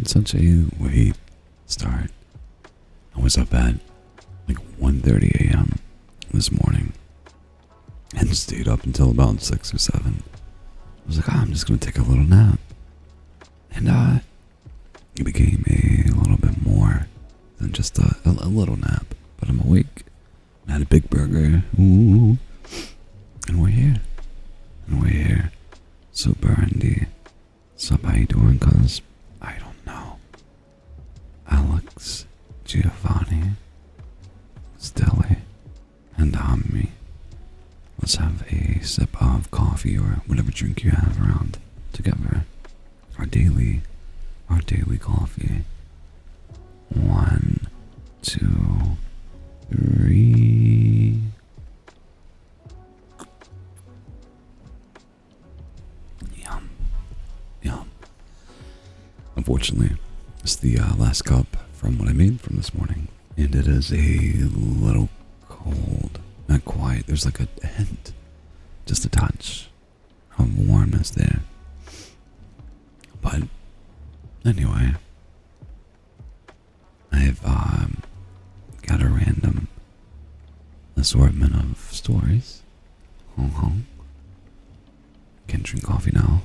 such a late start. I was up at like 1:30 a.m. this morning and stayed up until about 6 or 7. I was like, I'm just going to take a little nap. And it became a little bit more than just a little nap. But I'm awake. I had a big burger. Ooh. And we're here. Super Andy. Sup, how you doing, cuz? I don't know. Alex, Giovanni, Stella, and me. Let's have a sip of coffee or whatever drink you have around together. Our daily coffee. 1, 2, 3. Yum. Unfortunately, it's the last cup from what I made from this morning, and it is a little cold. Not quite. There's like a hint, just a touch of warmness there. But anyway, I've got a random assortment of stories. Can't drink coffee now.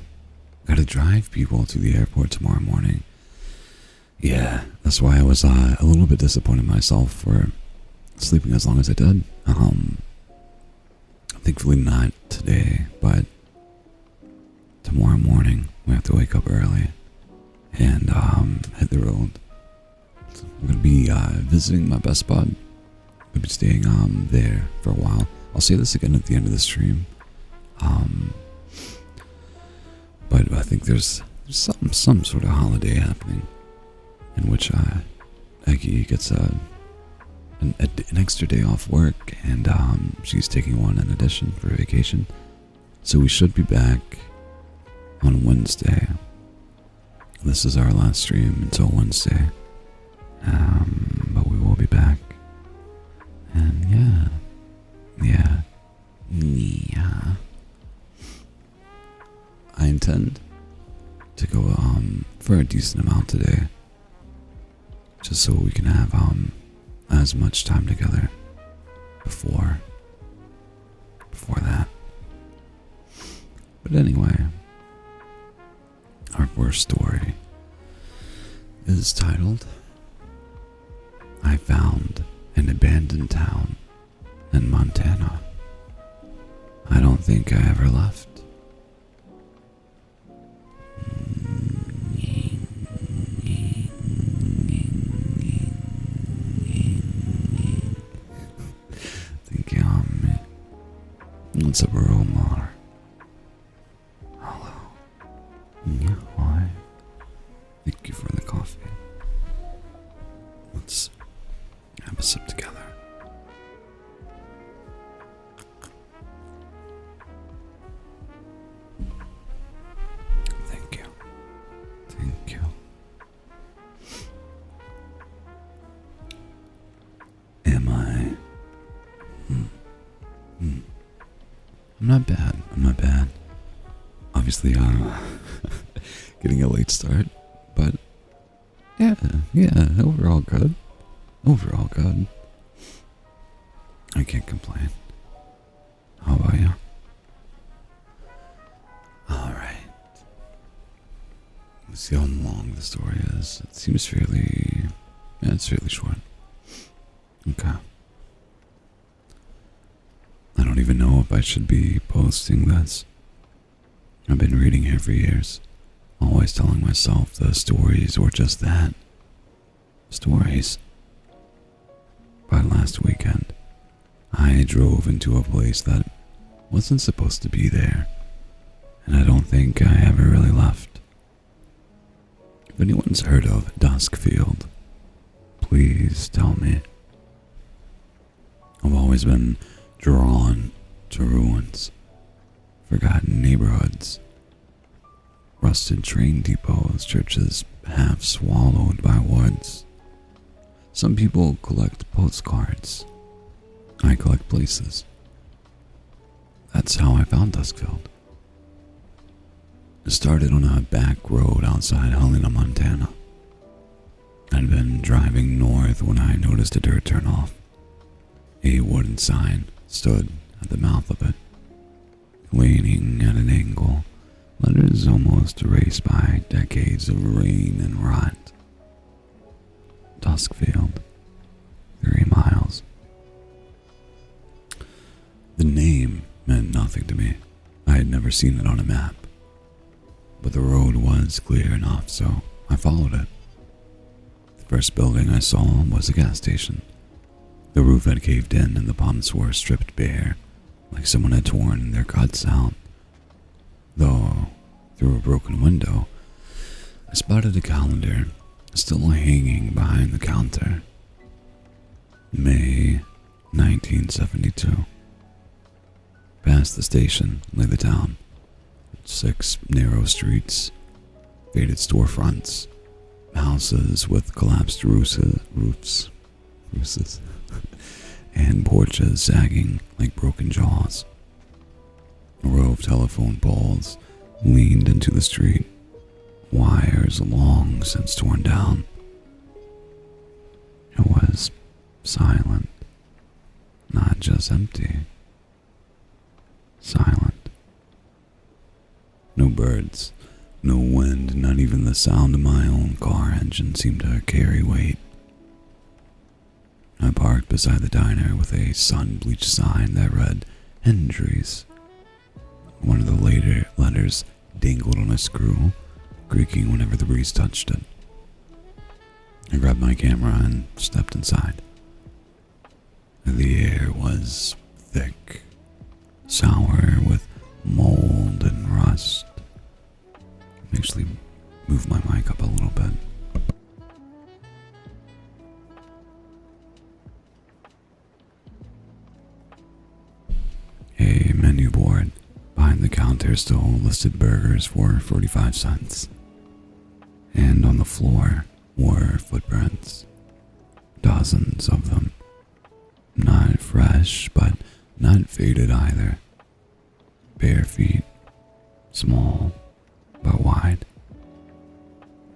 Gotta drive people to the airport tomorrow morning. Yeah, that's why I was a little bit disappointed in myself for sleeping as long as I did. Thankfully not today, but tomorrow morning we have to wake up early and hit the road. I'm gonna be visiting my best bud. I'll be staying there for a while. I'll say this again at the end of the stream. But I think there's some sort of holiday happening in which Aggie gets an extra day off work, and she's taking one in addition for vacation. So we should be back on Wednesday. This is our last stream until Wednesday. But we will be back. And yeah. I intend to go for a decent amount today, just so we can have as much time together before that. But anyway, our first story is titled, I Found an Abandoned Town in Montana. I don't think I ever left. It's a rural mar. Hello. Yeah, hi. Thank you for the coffee. Let's have a sip together. Thank you. Am I? I'm not bad. Obviously, getting a late start, but yeah, overall good. I can't complain. How about you? Alright. Let's see how long the story is. It seems it's fairly short. Okay. I don't even know if I should be posting this. I've been reading here for years, always telling myself the stories were just that. Stories. But last weekend, I drove into a place that wasn't supposed to be there, and I don't think I ever really left. If anyone's heard of Duskfield, please tell me. I've always been drawn to ruins, forgotten neighborhoods, rusted train depots, churches half swallowed by woods. Some people collect postcards. I collect places. That's how I found Duskfield. It started on a back road outside Helena, Montana. I'd been driving north when I noticed a dirt turnoff. A wooden sign stood at the mouth of it, leaning at an angle, letters almost erased by decades of rain and rot. Duskfield, 3 miles. The name meant nothing to me. I had never seen it on a map. But the road was clear enough, so I followed it. The first building I saw was a gas station. The roof had caved in and the pumps were stripped bare, like someone had torn their guts out. Though, through a broken window, I spotted a calendar still hanging behind the counter. May 1972. Past the station lay the town. 6 narrow streets, faded storefronts, houses with collapsed roofs, and porches sagging like broken jaws. A row of telephone poles leaned into the street, wires long since torn down. It was silent, not just empty. Silent. No birds, no wind, not even the sound of my own car engine seemed to carry weight. I parked beside the diner with a sun-bleached sign that read Hendry's. One of the later letters dangled on a screw, creaking whenever the breeze touched it. I grabbed my camera and stepped inside. The air was thick, sour with mold and rust. Actually, move my mic up a little bit. A menu board behind the counter still listed burgers for 45 cents. And on the floor were footprints. Dozens of them. Not fresh, but not faded either. Bare feet, small but wide.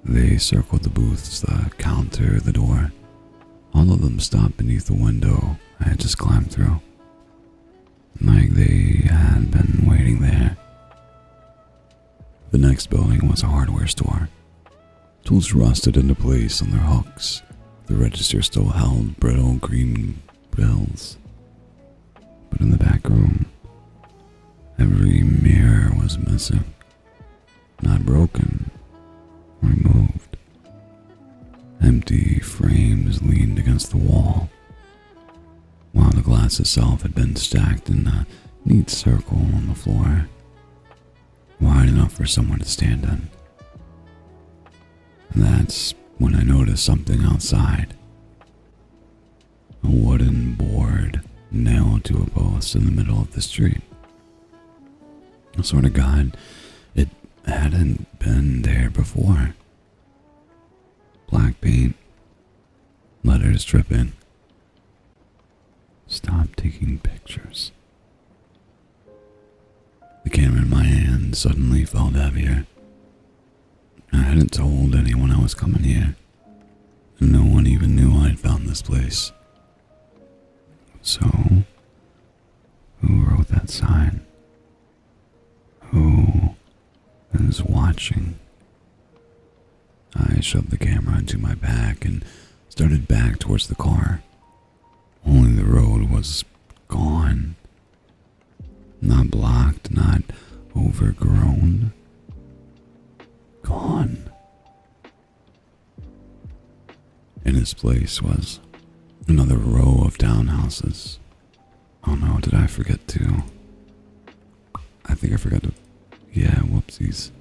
They circled the booths, the counter, the door. All of them stopped beneath the window I had just climbed through, like they had been waiting there. The next building was a hardware store. Tools rusted into place on their hooks. The register still held brittle green bills. But in the back room, every mirror was missing. Not broken, removed. Empty frames leaned against the wall, while the glass itself had been stacked in a neat circle on the floor, wide enough for someone to stand in. And that's when I noticed something outside. A wooden board nailed to a post in the middle of the street. I swear to God, it hadn't been there before. Black paint, letters dripping. Stop taking pictures. The camera in my hand suddenly felt heavier. I hadn't told anyone I was coming here. No one even knew I'd found this place. So, who wrote that sign? Who is watching? I shoved the camera into my back and started back towards the car. Only the road was gone. Not blocked, not overgrown. Gone. In its place was another row of townhouses. Oh no, did I forget to? I think I forgot to. Yeah, whoopsies.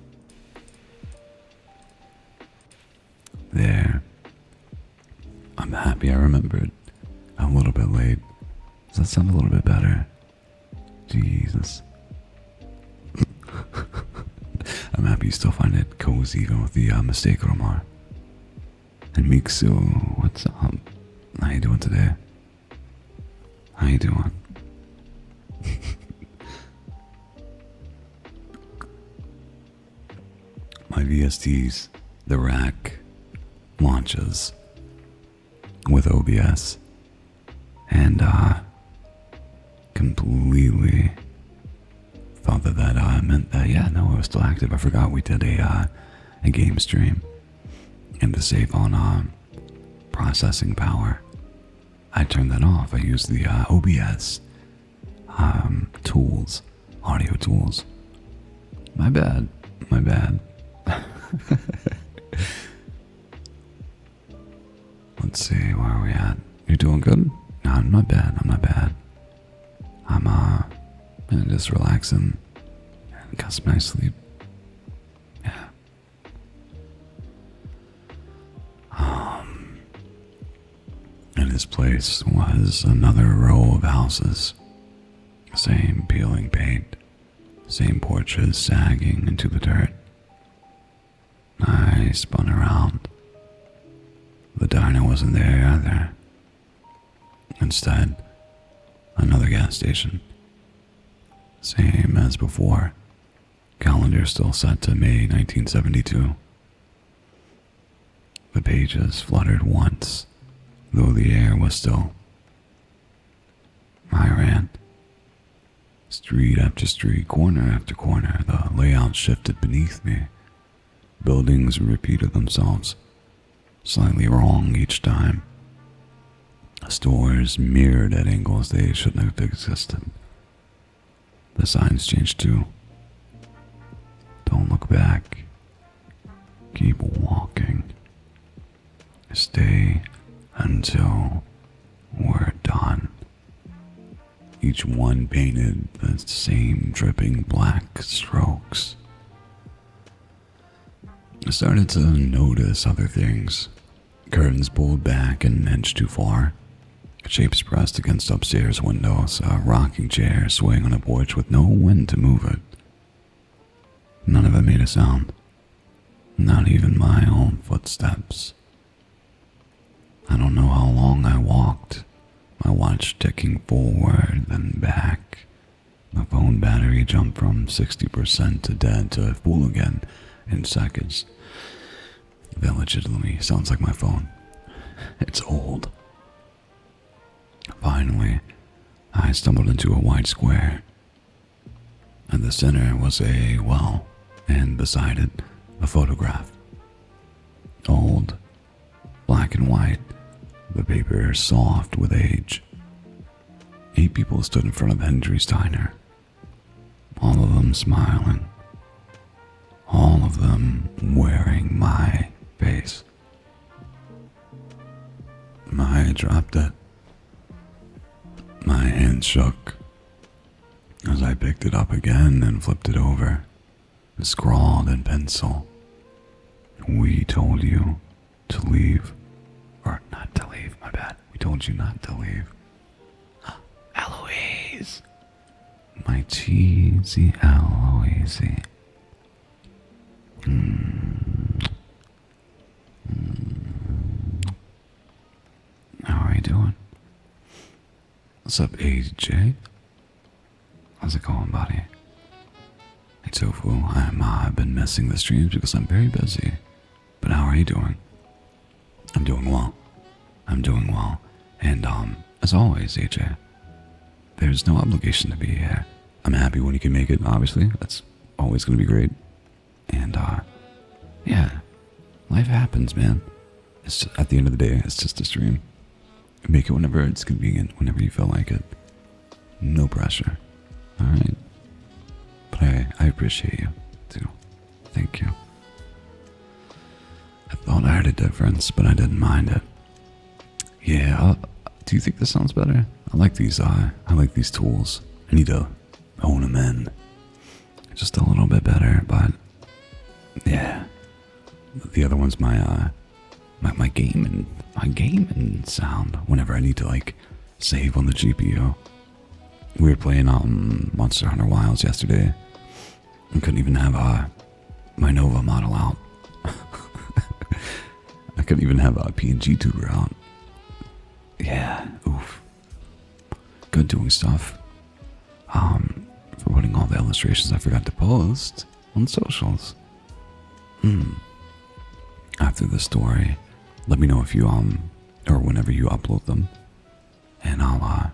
There. I'm happy I remembered. I'm a little bit late. Does that sound a little bit better? Jesus. I'm happy you still find it cozy even with the mistake, Romar. And Miksu, what's up? How you doing today? How you doing? My VSTs, the rack, launches, with OBS, and completely thought that meant that, yeah, no, it was still active. I forgot we did a game stream, and to save on processing power, I turned that off. I used the OBS tools, audio tools. My bad. Let's see, where are we at? You're doing good? No, I'm not bad. I'm just relaxing and got some nice sleep. Yeah. And this place was another row of houses. Same peeling paint, same porches sagging into the dirt. I spun around. The diner wasn't there either. Instead, another gas station. Same as before. Calendar still set to May 1972. The pages fluttered once, though the air was still. I ran. Street after street, corner after corner, the layout shifted beneath me. Buildings repeated themselves, slightly wrong each time. Stores mirrored at angles they shouldn't have existed. The signs changed too. Don't look back. Keep walking. Stay until we're done. Each one painted the same dripping black strokes. I started to notice other things. Curtains pulled back an inch too far. Shapes pressed against upstairs windows, a rocking chair swaying on a porch with no wind to move it. None of it made a sound. Not even my own footsteps. I don't know how long I walked, my watch ticking forward then back. The phone battery jumped from 60% to dead to full again in seconds. That legitimately sounds like my phone. It's old. Finally, I stumbled into a wide square. At the center was a well, and beside it, a photograph. Old, black and white, the paper soft with age. 8 people stood in front of Hendry's diner, all of them smiling, all of them wearing my face. I dropped it. My hand shook as I picked it up again and flipped it over, scrawled in pencil. We told you to leave. Or not to leave, my bad. We told you not to leave. Eloise! My cheesy Eloise. How are you doing? What's up, AJ? How's it going, buddy? Hey, Tofu, I've been missing the streams because I'm very busy. But how are you doing? I'm doing well. And, as always, AJ, there's no obligation to be here. I'm happy when you can make it, obviously. That's always going to be great. And, yeah, life happens, man. It's just, at the end of the day, it's just a stream. Make it whenever it's convenient, whenever you feel like it. No pressure. Alright? But I appreciate you, too. Thank you. I thought I heard a difference, but I didn't mind it. Yeah, do you think this sounds better? I like these tools. I need to hone them in. Just a little bit better, but yeah. The other one's my gaming sound whenever I need to save on the GPU. We were playing Monster Hunter Wilds yesterday and couldn't even have my Nova model out. I couldn't even have a PNG tutor out. Yeah, oof. Good doing stuff. For putting all the illustrations I forgot to post on socials. After the story, let me know if you or whenever you upload them. And I'll,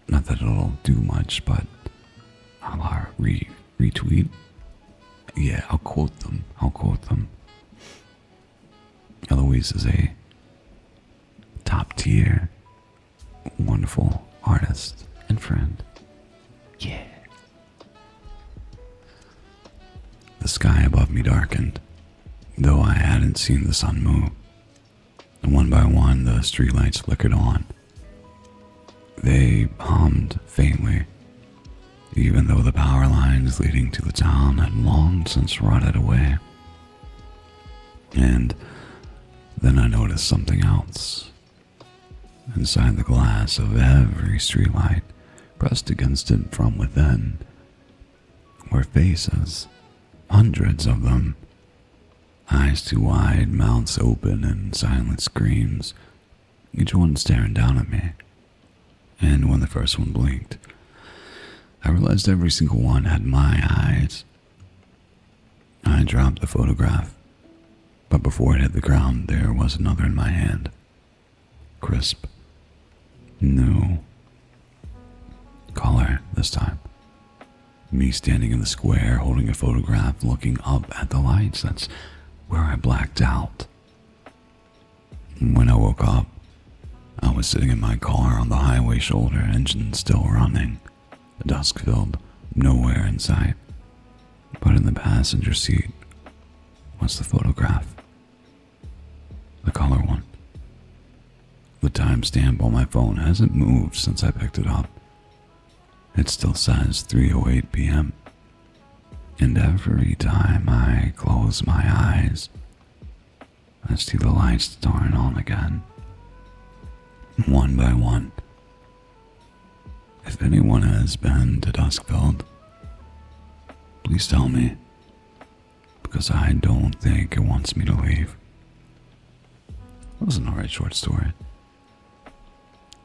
not that it'll do much, but I'll retweet. Yeah, I'll quote them. Eloise is a top tier, wonderful artist and friend. Yeah. The sky above me darkened, though I hadn't seen the sun move. One by one, the streetlights flickered on. They hummed faintly, even though the power lines leading to the town had long since rotted away. And then I noticed something else. Inside the glass of every streetlight, pressed against it from within, were faces, hundreds of them, eyes too wide, mouths open, and silent screams, each one staring down at me. And when the first one blinked, I realized every single one had my eyes. I dropped the photograph, but before it hit the ground, there was another in my hand. Crisp. New. Color this time. Me standing in the square, holding a photograph, looking up at the lights. That's where I blacked out. When I woke up, I was sitting in my car on the highway shoulder, engine still running. The dusk filled, nowhere in sight. But in the passenger seat was the photograph. The color one. The timestamp on my phone hasn't moved since I picked it up. It still says 3:08 p.m. And every time I close my eyes, I see the lights turn on again. One by one. If anyone has been to Duskfeld, please tell me, because I don't think it wants me to leave. That was an alright short story.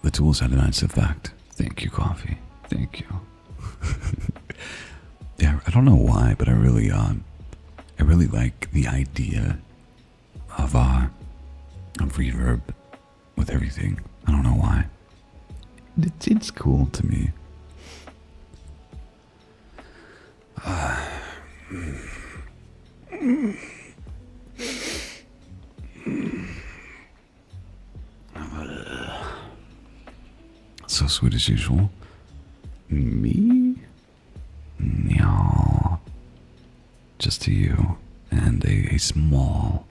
The tools had a nice effect. Thank you, coffee. Thank you. Yeah, I don't know why, but I really like the idea of reverb with everything. I don't know why. It's cool to me. So sweet as usual. Me? No. Just to you and a small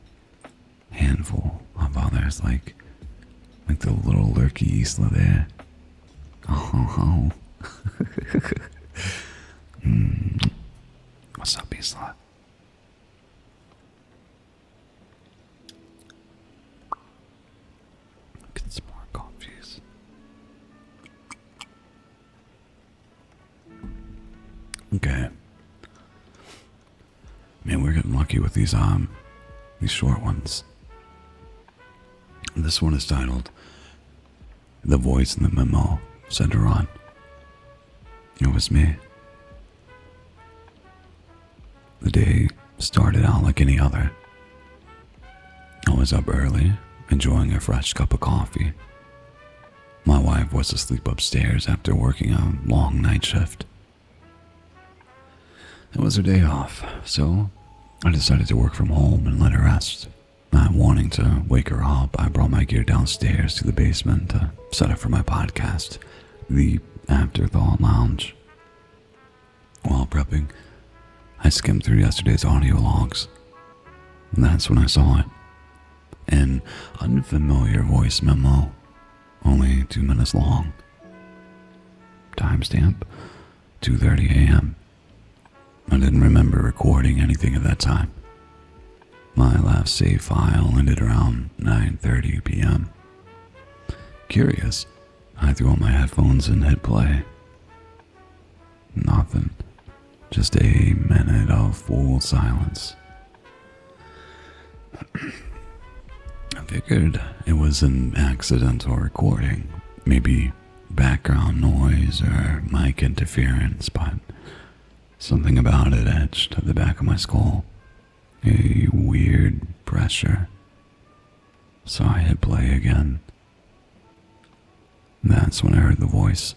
handful of others, like the little lurky Isla there. Oh. What's up, Isla? Get some more coffees. Okay. Man, we're getting lucky with these short ones. This one is titled "The Voice in the Memo," said Ron. It was me. The day started out like any other. I was up early, enjoying a fresh cup of coffee. My wife was asleep upstairs after working a long night shift. It was her day off, so I decided to work from home and let her rest. Not wanting to wake her up, I brought my gear downstairs to the basement to set up for my podcast, the Afterthought Lounge. While prepping, I skimmed through yesterday's audio logs, and that's when I saw it. An unfamiliar voice memo, only 2 minutes long. Timestamp, 2:30 a.m. I didn't remember recording anything at that time. My last save file ended around 9:30 p.m. Curious, I threw on my headphones and hit play. Nothing. Just a minute of full silence. I figured it was an accidental recording, maybe background noise or mic interference, but something about it etched at the back of my skull. A weird pressure. So I hit play again. That's when I heard the voice.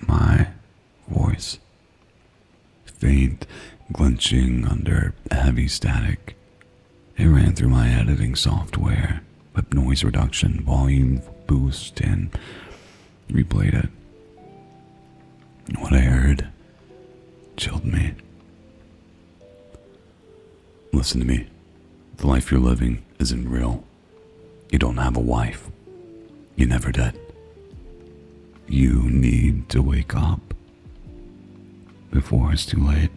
My voice. Faint, glitching under heavy static. It ran through my editing software, with noise reduction, volume boost, and replayed it. What I heard chilled me. Listen to me. The life you're living isn't real. You don't have a wife. You never did. You need to wake up before it's too late.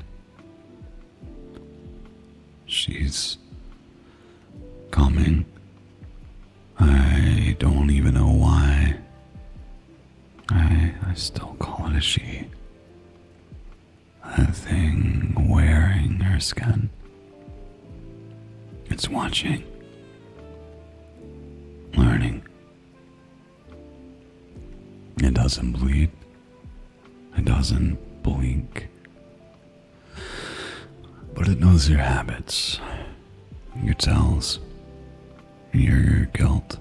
She's coming. I don't even know why. I still call it a she. That thing wearing her skin. It's watching. Learning. It doesn't bleed. It doesn't blink. But it knows your habits, your tells, your guilt.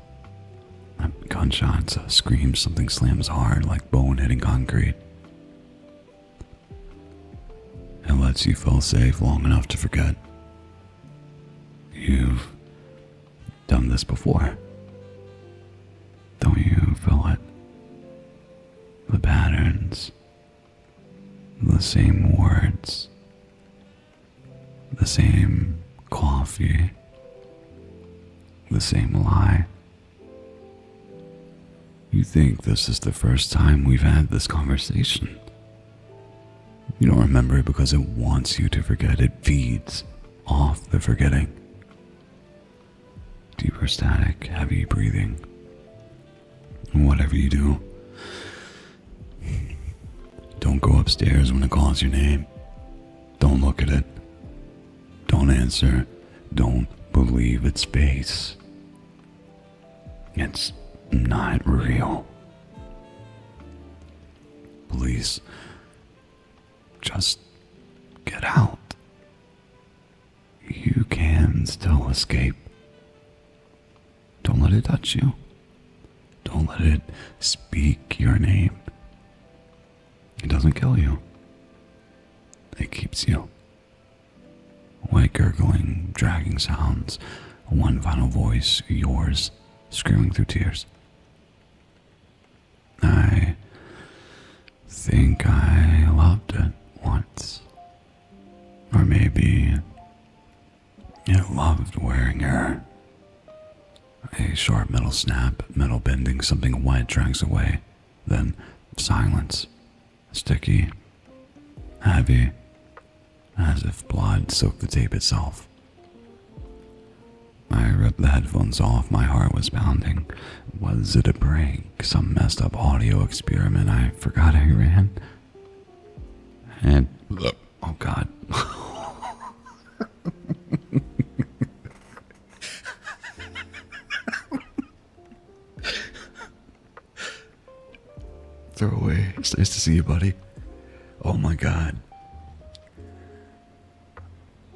Gunshots, a scream, something slams hard like bone hitting concrete. It lets you feel safe long enough to forget. You've done this before. Don't you feel it? The patterns, the same words, the same coffee, the same lie. You think this is the first time we've had this conversation. You don't remember it because it wants you to forget. It feeds off the forgetting. Deeper static, heavy breathing. Whatever you do, don't go upstairs when it calls your name. Don't look at it. Don't answer. Don't believe its face. It's not real. Please, just get out. You can still escape. Don't let it touch you. Don't let it speak your name. It doesn't kill you. It keeps you. White gurgling, dragging sounds, one final voice, yours, screaming through tears. I think I loved it once. Or maybe it loved wearing her. A sharp metal snap, metal bending, something wet drags away. Then silence. Sticky. Heavy. As if blood soaked the tape itself. I ripped the headphones off. My heart was pounding. Was it a prank? Some messed up audio experiment I forgot I ran? And, oh God. Throw away. It's nice to see you, buddy. Oh my God.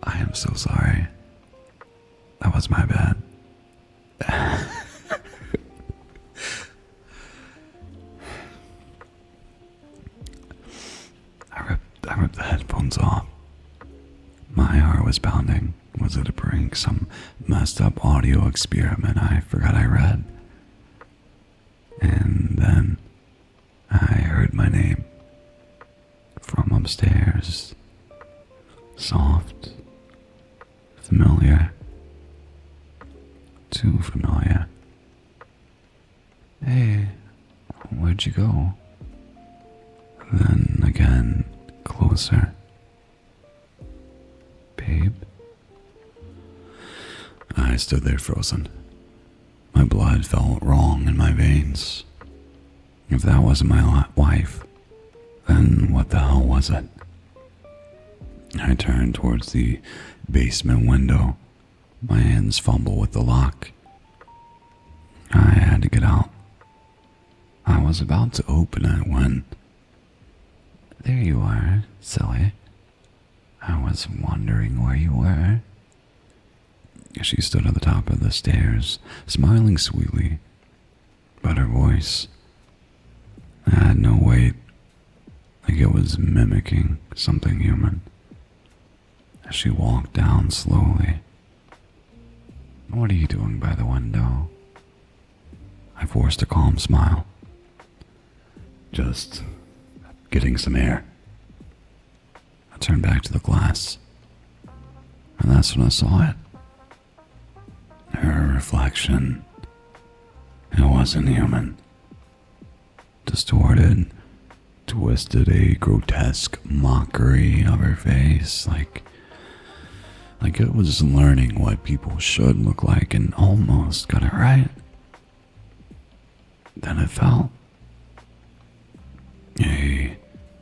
I am so sorry. That was my bad. I ripped the headphones off. My heart was pounding. Was it a prank? Some messed up audio experiment I forgot I read? And then I heard my name from upstairs. Soft. Familiar. Too familiar. Hey, where'd you go? Then again, closer. Babe? I stood there frozen. My blood felt wrong in my veins. If that wasn't my wife, then what the hell was it? I turned towards the basement window. My hands fumble with the lock. I had to get out. I was about to open it when... There you are, silly. I was wondering where you were. She stood at the top of the stairs, smiling sweetly, but her voice had no weight, like it was mimicking something human. As she walked down slowly. "What are you doing by the window?" I forced a calm smile. "Just getting some air." I turned back to the glass, and that's when I saw it. Her reflection. It wasn't human. Distorted, twisted, a grotesque mockery of her face, like it was learning what people should look like and almost got it right. Then it fell. A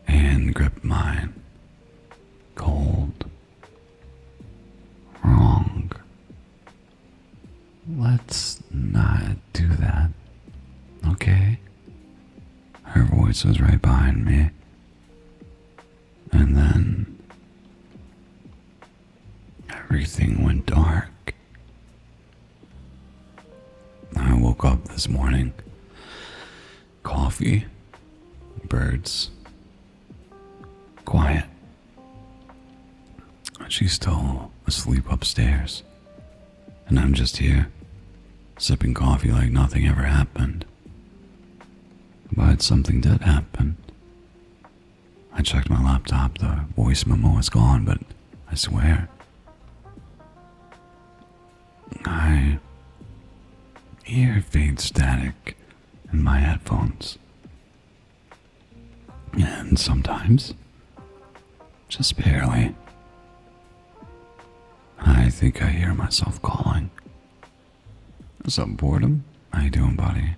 hand gripped mine. Cold. Wrong. Let's not do that, okay? Her voice was right behind me. And then everything went dark. I woke up this morning. Coffee. Birds. Quiet. She's still asleep upstairs. And I'm just here, sipping coffee like nothing ever happened. But something did happen. I checked my laptop, the voice memo is gone, but I swear, I hear faint static in my headphones. And sometimes, just barely, I think I hear myself calling. What's up, boredom? How you doing, buddy?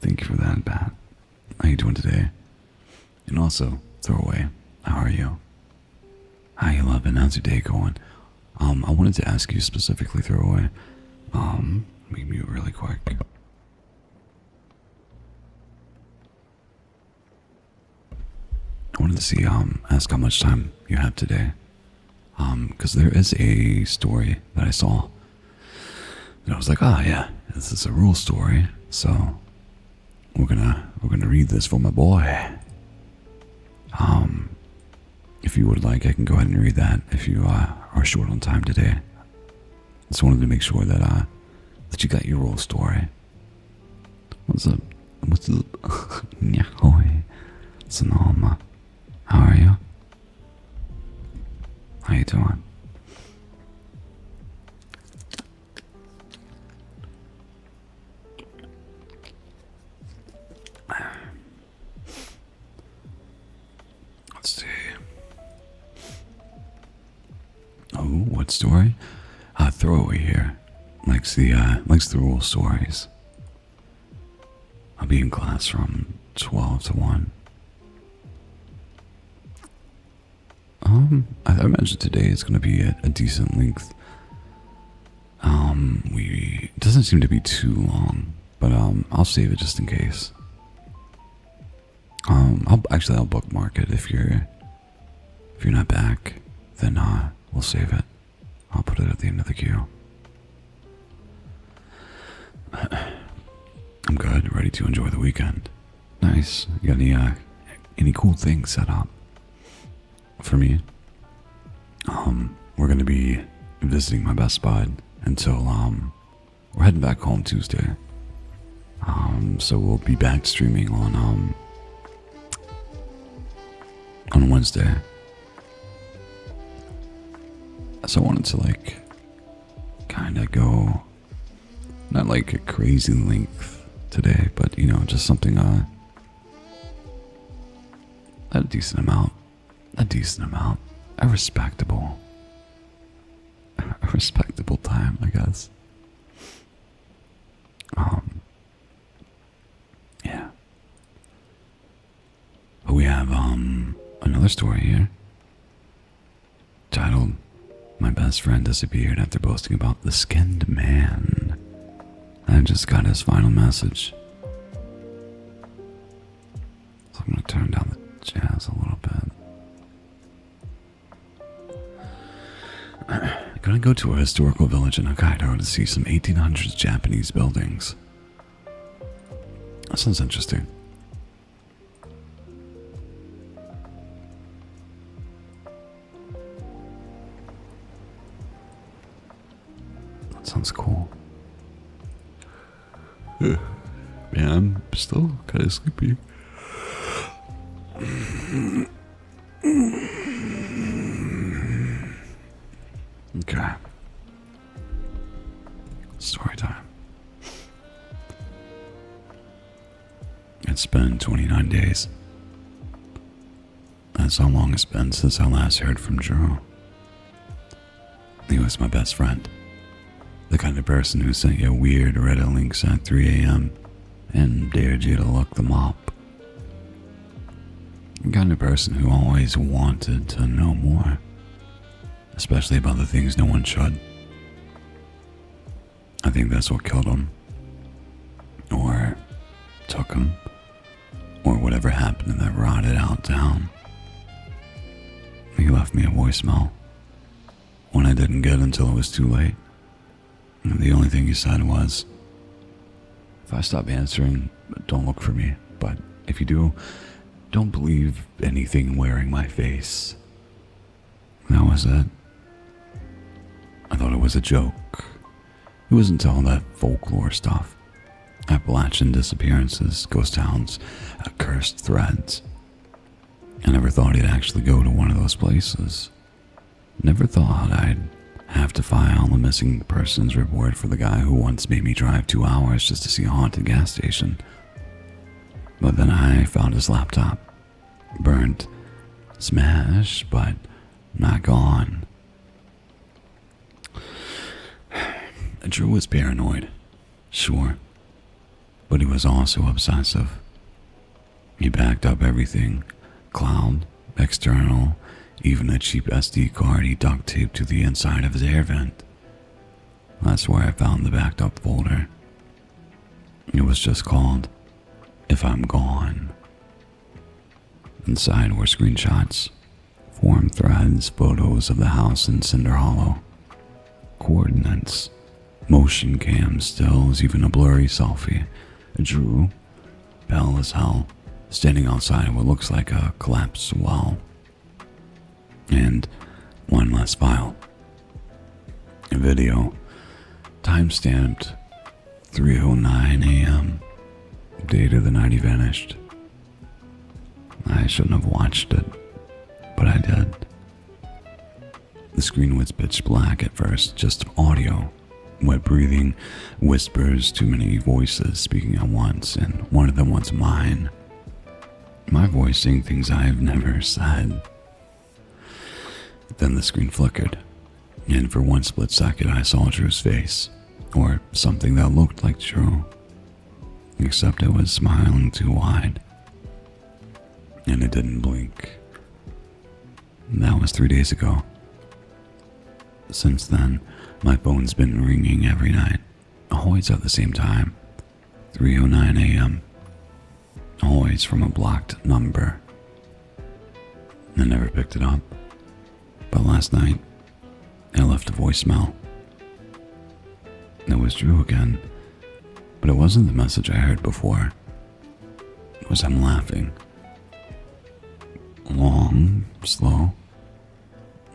Thank you for that, Pat. How you doing today? And also, Throwaway, how are you? How you loving? How's your day going? I wanted to ask you specifically, Throwaway. Let me mute really quick. I wanted to see, ask how much time you have today. Because there is a story that I saw. And I was like, yeah, this is a rule story. So, we're gonna read this for my boy. If you would like, I can go ahead and read that if you are short on time today. Just wanted to make sure that you got your role story. What's up? Nyahoy. Sonoma. How are you? How you doing? Let's see. Oh, what story? Throwaway here. Likes the rule stories. I'll be in class from 12 to 1. I imagine today is going to be a decent length. It doesn't seem to be too long, but I'll save it just in case. I'll bookmark it if you're not back, then we'll save it. I'll put it at the end of the queue. I'm good, ready to enjoy the weekend. Nice. You got any cool things set up? For me, we're gonna be visiting my best bud until we're heading back home Tuesday. So we'll be back streaming on Wednesday. So I wanted to kind of go, not like a crazy length today, but just something a decent amount. A respectable time, I guess. Yeah. But we have another story here titled "My Best Friend Disappeared After Boasting About the Skinned Man." I just got his final message. So I'm going to turn down the jazz a little bit. I'm going to go to a historical village in Hokkaido to see some 1800s Japanese buildings. That sounds interesting. That sounds cool. Man, I'm still kind of sleepy. Okay. Story time. It's been 29 days. That's how long it's been since I last heard from Drew. He was my best friend. The kind of person who sent you weird Reddit links at 3 a.m. and dared you to look them up. The kind of person who always wanted to know more, especially about the things no one should. I think that's what killed him, or took him, or whatever happened in that rotted out town. He left me a voicemail, one I didn't get until it was too late. And the only thing he said was, if I stop answering, don't look for me, but if you do, don't believe anything wearing my face. That was it. I thought it was a joke. It wasn't all that folklore stuff. Appalachian disappearances, ghost towns, cursed threads. I never thought he'd actually go to one of those places. Never thought I'd have to file a missing persons report for the guy who once made me drive 2 hours just to see a haunted gas station. But then I found his laptop. Burnt, smashed, but not gone. Drew was paranoid, sure, but he was also obsessive. He backed up everything, cloud, external, even a cheap SD card he duct taped to the inside of his air vent. That's where I found the backed up folder. It was just called, If I'm Gone. Inside were screenshots, forum threads, photos of the house in Cinder Hollow, coordinates, motion cam stills, even a blurry selfie. Drew, pale as hell, standing outside of what looks like a collapsed well. And one last file. A video, time-stamped 3:09 a.m., dated the night he vanished. I shouldn't have watched it, but I did. The screen was pitch black at first, just audio, wet breathing, whispers, too many voices speaking at once, and one of them was mine. My voice saying things I've never said. Then the screen flickered, and for one split second I saw Drew's face, or something that looked like Drew, except it was smiling too wide, and it didn't blink. That was 3 days ago. Since then, my phone's been ringing every night, always at the same time, 3:09 a.m., always from a blocked number. I never picked it up, but last night, I left a voicemail. It was Drew again, but it wasn't the message I heard before. It was him laughing. Long, slow,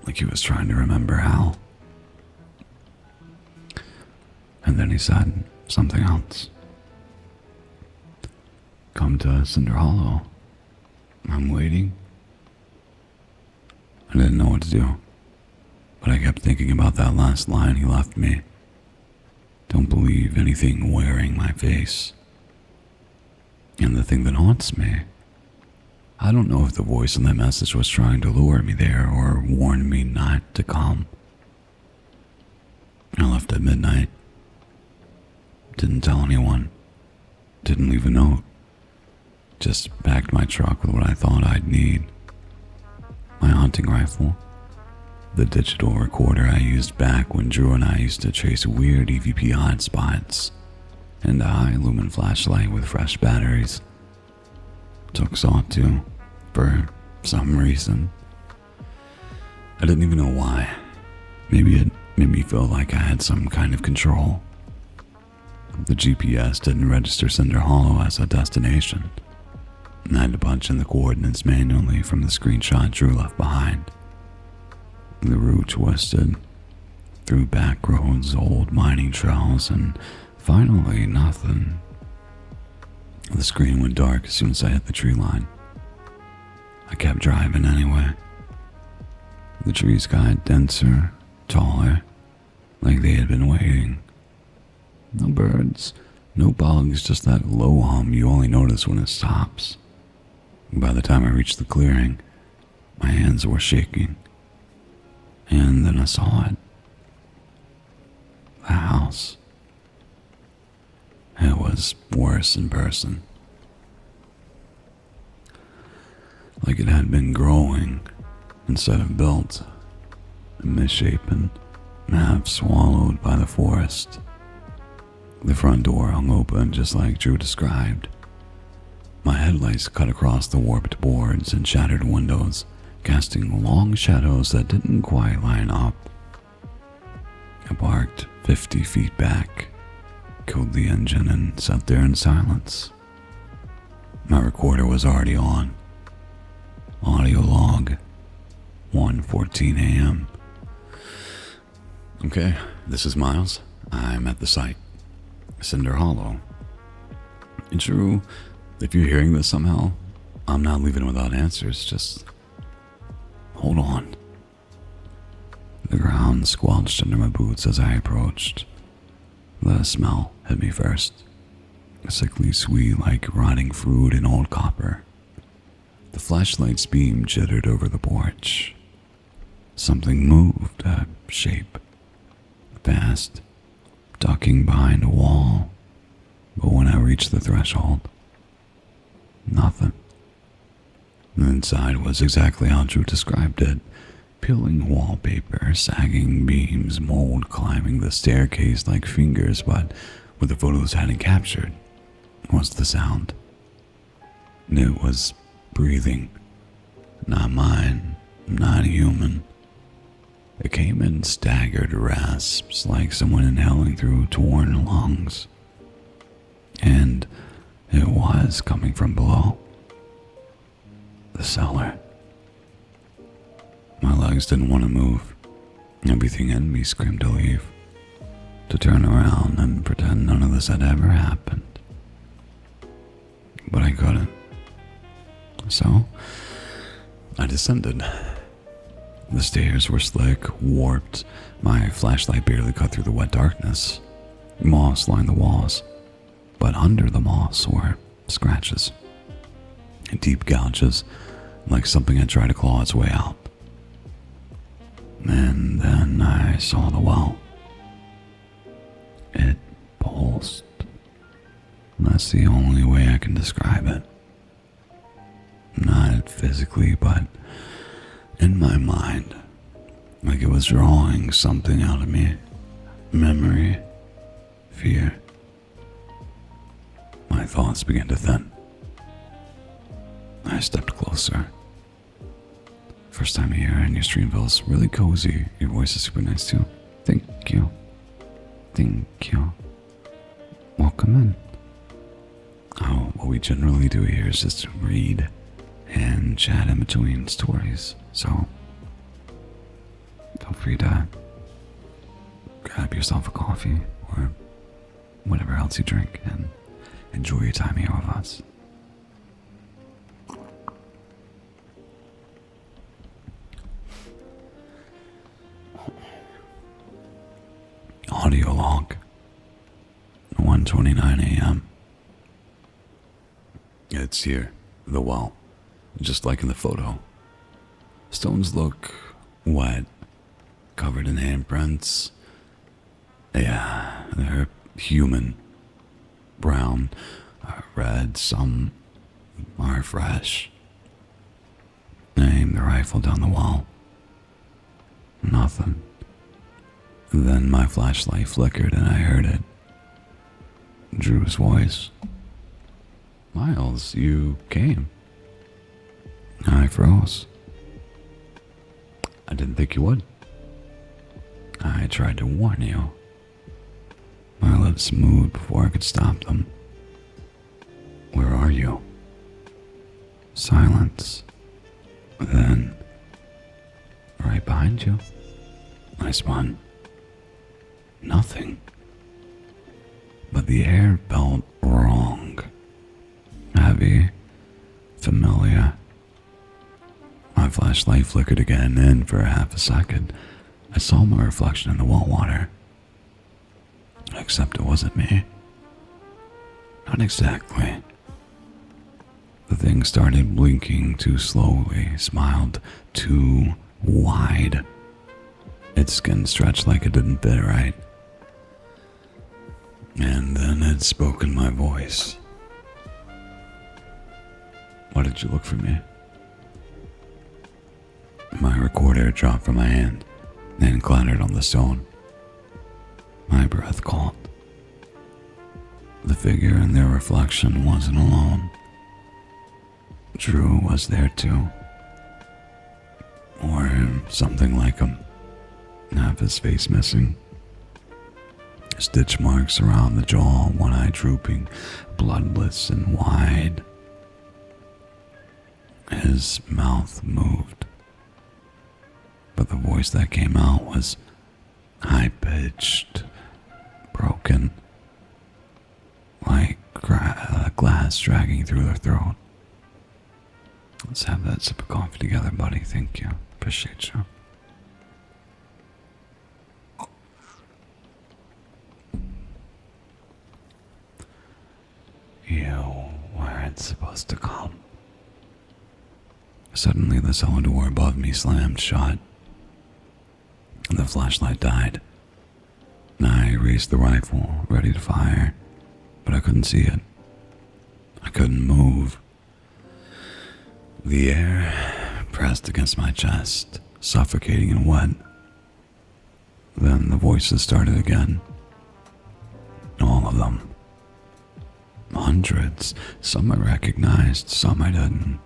like he was trying to remember how. And then he said something else. Come to Cinder Hollow. I'm waiting. I didn't know what to do, but I kept thinking about that last line he left me. Don't believe anything wearing my face. And the thing that haunts me, I don't know if the voice in that message was trying to lure me there or warn me not to come. I left at midnight. Didn't tell anyone. Didn't leave a note. Just packed my truck with what I thought I'd need. My hunting rifle, the digital recorder I used back when Drew and I used to chase weird EVP hotspots, and a high lumen flashlight with fresh batteries. took Sawtooth for some reason. I didn't even know why. Maybe it made me feel like I had some kind of control. The GPS didn't register Cinder Hollow as a destination, and I had to punch in the coordinates manually from the screenshot Drew left behind. The route twisted through back roads, old mining trails, and finally nothing. The screen went dark as soon as I hit the tree line. I kept driving anyway. The trees got denser, taller, like they had been waiting. No birds, no bugs, just that low hum you only notice when it stops. By the time I reached the clearing, my hands were shaking. And then I saw it. The house. It was worse in person. Like it had been growing instead of built, misshapen, half swallowed by the forest. The front door hung open just like Drew described. My headlights cut across the warped boards and shattered windows, casting long shadows that didn't quite line up. I parked 50 feet back, killed the engine, and sat there in silence. My recorder was already on. Audio log, 1:14 a.m. Okay, this is Miles. I'm at the site. Cinder Hollow. Drew, if you're hearing this somehow, I'm not leaving without answers. Just hold on. The ground squelched under my boots as I approached. The smell hit me first. Sickly sweet like rotting fruit and old copper. The flashlight's beam jittered over the porch. Something moved, a shape. Fast, ducking behind a wall. But when I reached the threshold, nothing. The inside was exactly how Drew described it. Peeling wallpaper, sagging beams, mold climbing the staircase like fingers, but what the photos hadn't captured was the sound. It was breathing. Not mine, not human. It came in staggered rasps like someone inhaling through torn lungs. And it was coming from below. The cellar. My legs didn't want to move. Everything in me screamed to leave. To turn around and pretend none of this had ever happened. But I couldn't. So, I descended. The stairs were slick, warped. My flashlight barely cut through the wet darkness. Moss lined the walls, but under the moss were scratches. Deep gouges, like something had tried to claw its way out. And then I saw the well. It pulsed. That's the only way I can describe it. Not physically, but in my mind. Like it was drawing something out of me. Memory. Fear. My thoughts began to thin. I stepped closer. First time here, and your stream feels really cozy. Your voice is super nice too. Thank you. Thank you. Welcome in. Oh, what we generally do here is just read and chat in between stories. So, feel free to grab yourself a coffee or whatever else you drink and enjoy your time here with us. Audio log, 1:29 a.m. It's here, the well, just like in the photo. Stones look wet, covered in handprints. Yeah, they're human. Brown, red, some are fresh. I aimed the rifle down the wall. Nothing. Then my flashlight flickered and I heard it. Drew's voice. Miles, you came. I froze. I didn't think you would. I tried to warn you. My lips moved before I could stop them. Where are you? Silence. Then, right behind you. I spun. Nothing. But the air felt wrong. Heavy. Familiar. My flashlight flickered again, and for half a second, I saw my reflection in the well water. Except it wasn't me. Not exactly. The thing started blinking too slowly, smiled too wide. Its skin stretched like it didn't fit right. And then it spoke in my voice. Why did you look for me? My recorder dropped from my hand and clattered on the stone. My breath caught. The figure in their reflection wasn't alone. Drew was there too. Or something like him. Half his face missing. Stitch marks around the jaw, one eye drooping, bloodless and wide. His mouth moved. But the voice that came out was high-pitched, broken, like glass dragging through their throat. Let's have that sip of coffee together, buddy. Thank you. Appreciate you. You weren't supposed to come. Suddenly, the cellar door above me slammed shut. The flashlight died. I raised the rifle, ready to fire, but I couldn't see it. I couldn't move. The air pressed against my chest, suffocating and wet. Then the voices started again. All of them. Hundreds. Some I recognized, some I didn't.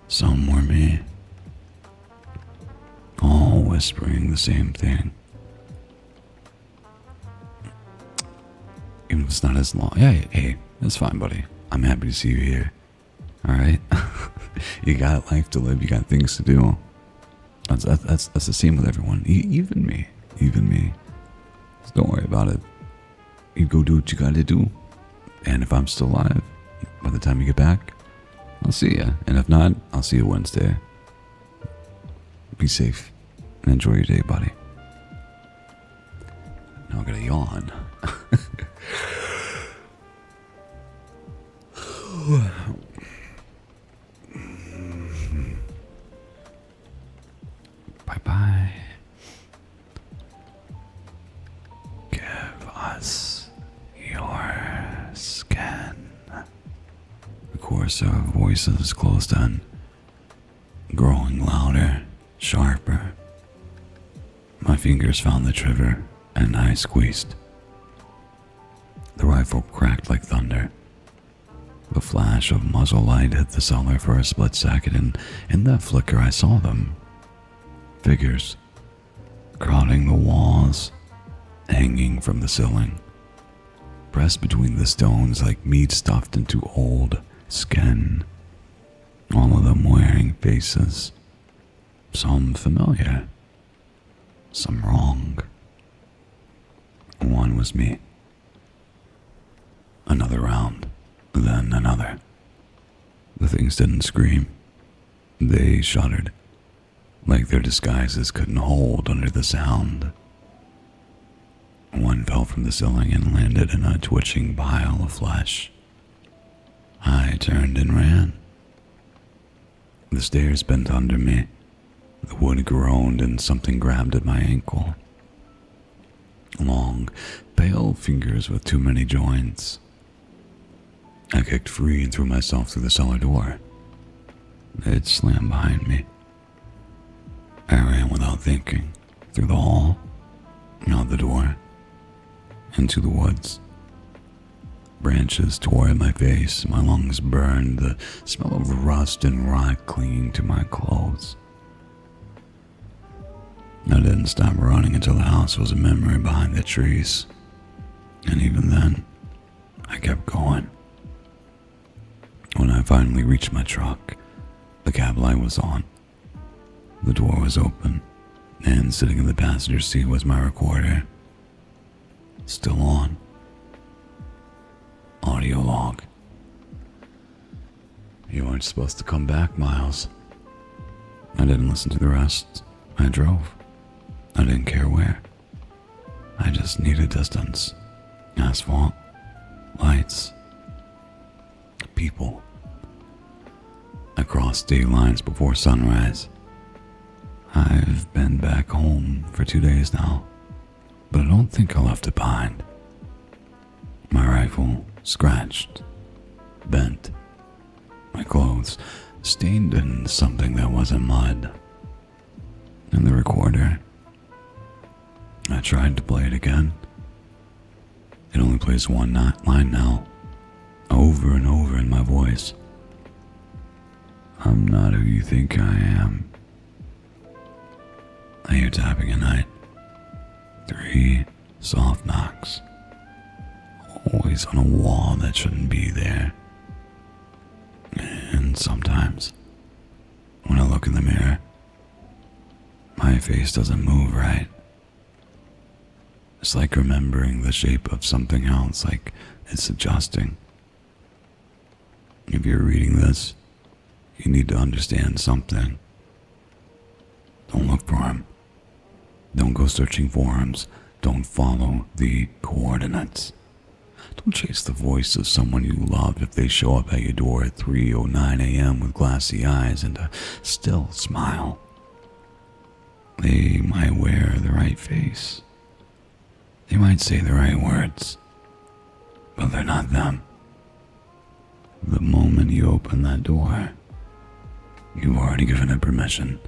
Some were me. All whispering the same thing. Even if it's not as long. Hey, that's fine, buddy. I'm happy to see you here. Alright? You got life to live, you got things to do. That's the same with everyone. Even me. So don't worry about it. You go do what you gotta do. And if I'm still alive, by the time you get back, I'll see ya. And if not, I'll see you Wednesday. Be safe and enjoy your day, buddy. Now I'm gonna yawn. Bye-bye. Give us your skin. The chorus of voices closed in, growing louder, sharper. My fingers found the trigger, and I squeezed. The rifle cracked like thunder. The flash of muzzle light hit the cellar for a split second, and in that flicker I saw them. Figures, crowding the walls, hanging from the ceiling, pressed between the stones like meat stuffed into old skin. All of them wearing faces, some familiar, some wrong. One was me. Another round, then another. The things didn't scream. They shuddered, like their disguises couldn't hold under the sound. One fell from the ceiling and landed in a twitching pile of flesh. I turned and ran. The stairs bent under me. The wood groaned and something grabbed at my ankle. Long, pale fingers with too many joints. I kicked free and threw myself through the cellar door. It slammed behind me. I ran without thinking, through the hall, out the door, into the woods. Branches tore at my face, my lungs burned, the smell of rust and rot clinging to my clothes. I didn't stop running until the house was a memory behind the trees. And even then, I kept going. When I finally reached my truck, the cab light was on. The door was open, and sitting in the passenger seat was my recorder. Still on. Audio log. You weren't supposed to come back, Miles. I didn't listen to the rest. I drove. I didn't care where. I just needed distance. Asphalt. Lights. People. I crossed state lines before sunrise. I've been back home for 2 days now, but I don't think I left it behind. My rifle scratched, bent, my clothes stained in something that wasn't mud. And the recorder, I tried to play it again. It only plays one line now, over and over in my voice. I'm not who you think I am. I hear tapping at night. 3 soft knocks. Always on a wall that shouldn't be there. And sometimes, when I look in the mirror, my face doesn't move right. It's like remembering the shape of something else, like it's adjusting. If you're reading this, you need to understand something. Don't look for him. Don't go searching for him. Don't follow the coordinates. Don't chase the voice of someone you love if they show up at your door at 3:09 a.m. with glassy eyes and a still smile. They might wear the right face. They might say the right words, but they're not them. The moment you open that door, you've already given it permission.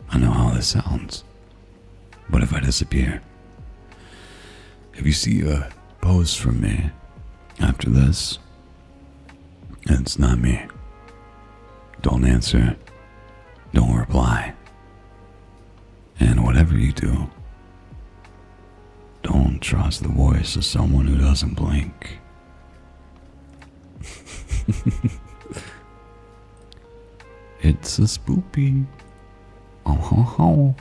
I know how this sounds, but if I disappear, if you see a post from me after this, it's not me. Don't answer. Don't reply. And whatever you do, don't trust the voice of someone who doesn't blink. It's a spoopy. Oh.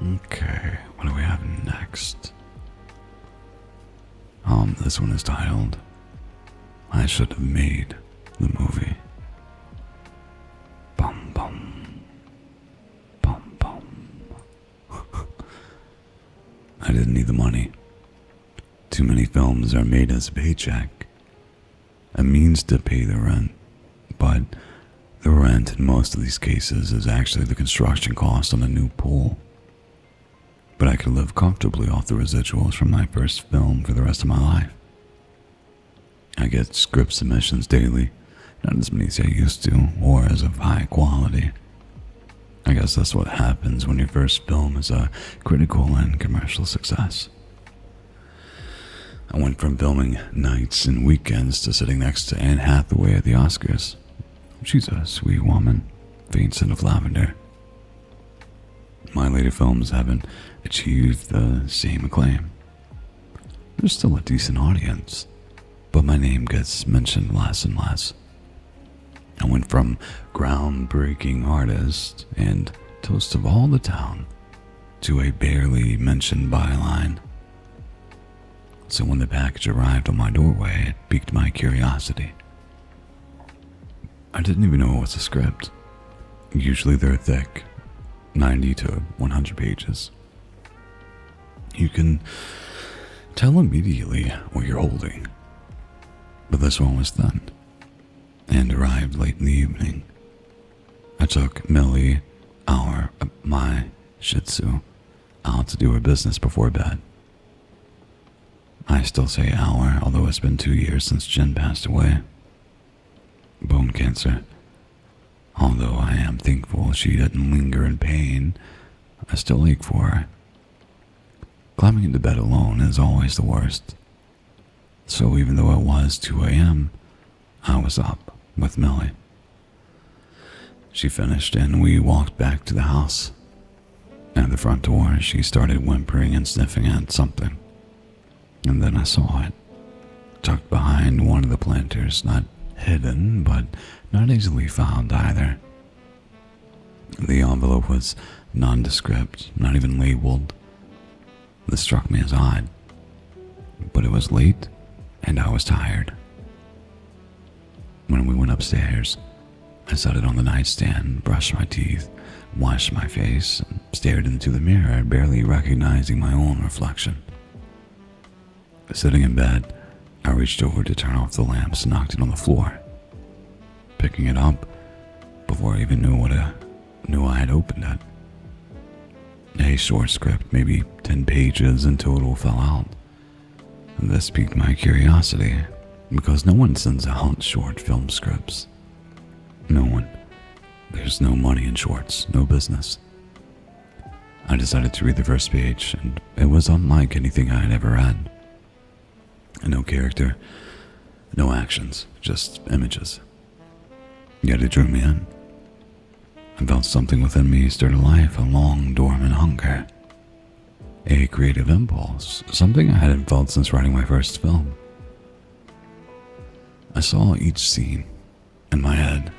Okay, what do we have next? This one is titled, I Should Have Made the Movie. Bum bum. Bum bum. I didn't need the money. Too many films are made as a paycheck, a means to pay the rent, but the rent in most of these cases is actually the construction cost on a new pool. But I could live comfortably off the residuals from my first film for the rest of my life. I get script submissions daily, not as many as I used to, or as of high quality. I guess that's what happens when your first film is a critical and commercial success. I went from filming nights and weekends to sitting next to Anne Hathaway at the Oscars. She's a sweet woman, faint scent of lavender. My later films haven't achieved the same acclaim. There's still a decent audience, but my name gets mentioned less and less. I went from groundbreaking artist and toast of all the town to a barely mentioned byline. So when the package arrived on my doorway, it piqued my curiosity. I didn't even know it was a script. Usually they're thick, 90 to 100 pages. You can tell immediately what you're holding. But this one was thin, and arrived late in the evening. I took Millie, my Shih Tzu, out to do her business before bed. I still say our, although it's been 2 years since Jen passed away. Bone cancer. Although I am thankful she didn't linger in pain, I still ache for her. Climbing into bed alone is always the worst. So even though it was 2 a.m., I was up with Millie. She finished and we walked back to the house. At the front door, she started whimpering and sniffing at something. And then I saw it, tucked behind one of the planters, not hidden, but not easily found either. The envelope was nondescript, not even labeled. This struck me as odd, but it was late and I was tired. When we went upstairs, I set it on the nightstand, brushed my teeth, washed my face, and stared into the mirror, barely recognizing my own reflection. Sitting in bed, I reached over to turn off the lamps and knocked it on the floor. Picking it up before I even knew I had opened it. A short script, maybe 10 pages in total, fell out. This piqued my curiosity, because no one sends out short film scripts. No one. There's no money in shorts, no business. I decided to read the first page, and it was unlike anything I had ever read. No character, no actions, just images. Yet it drew me in. I felt something within me stir to life, a long dormant hunger. A creative impulse, something I hadn't felt since writing my first film. I saw each scene in my head.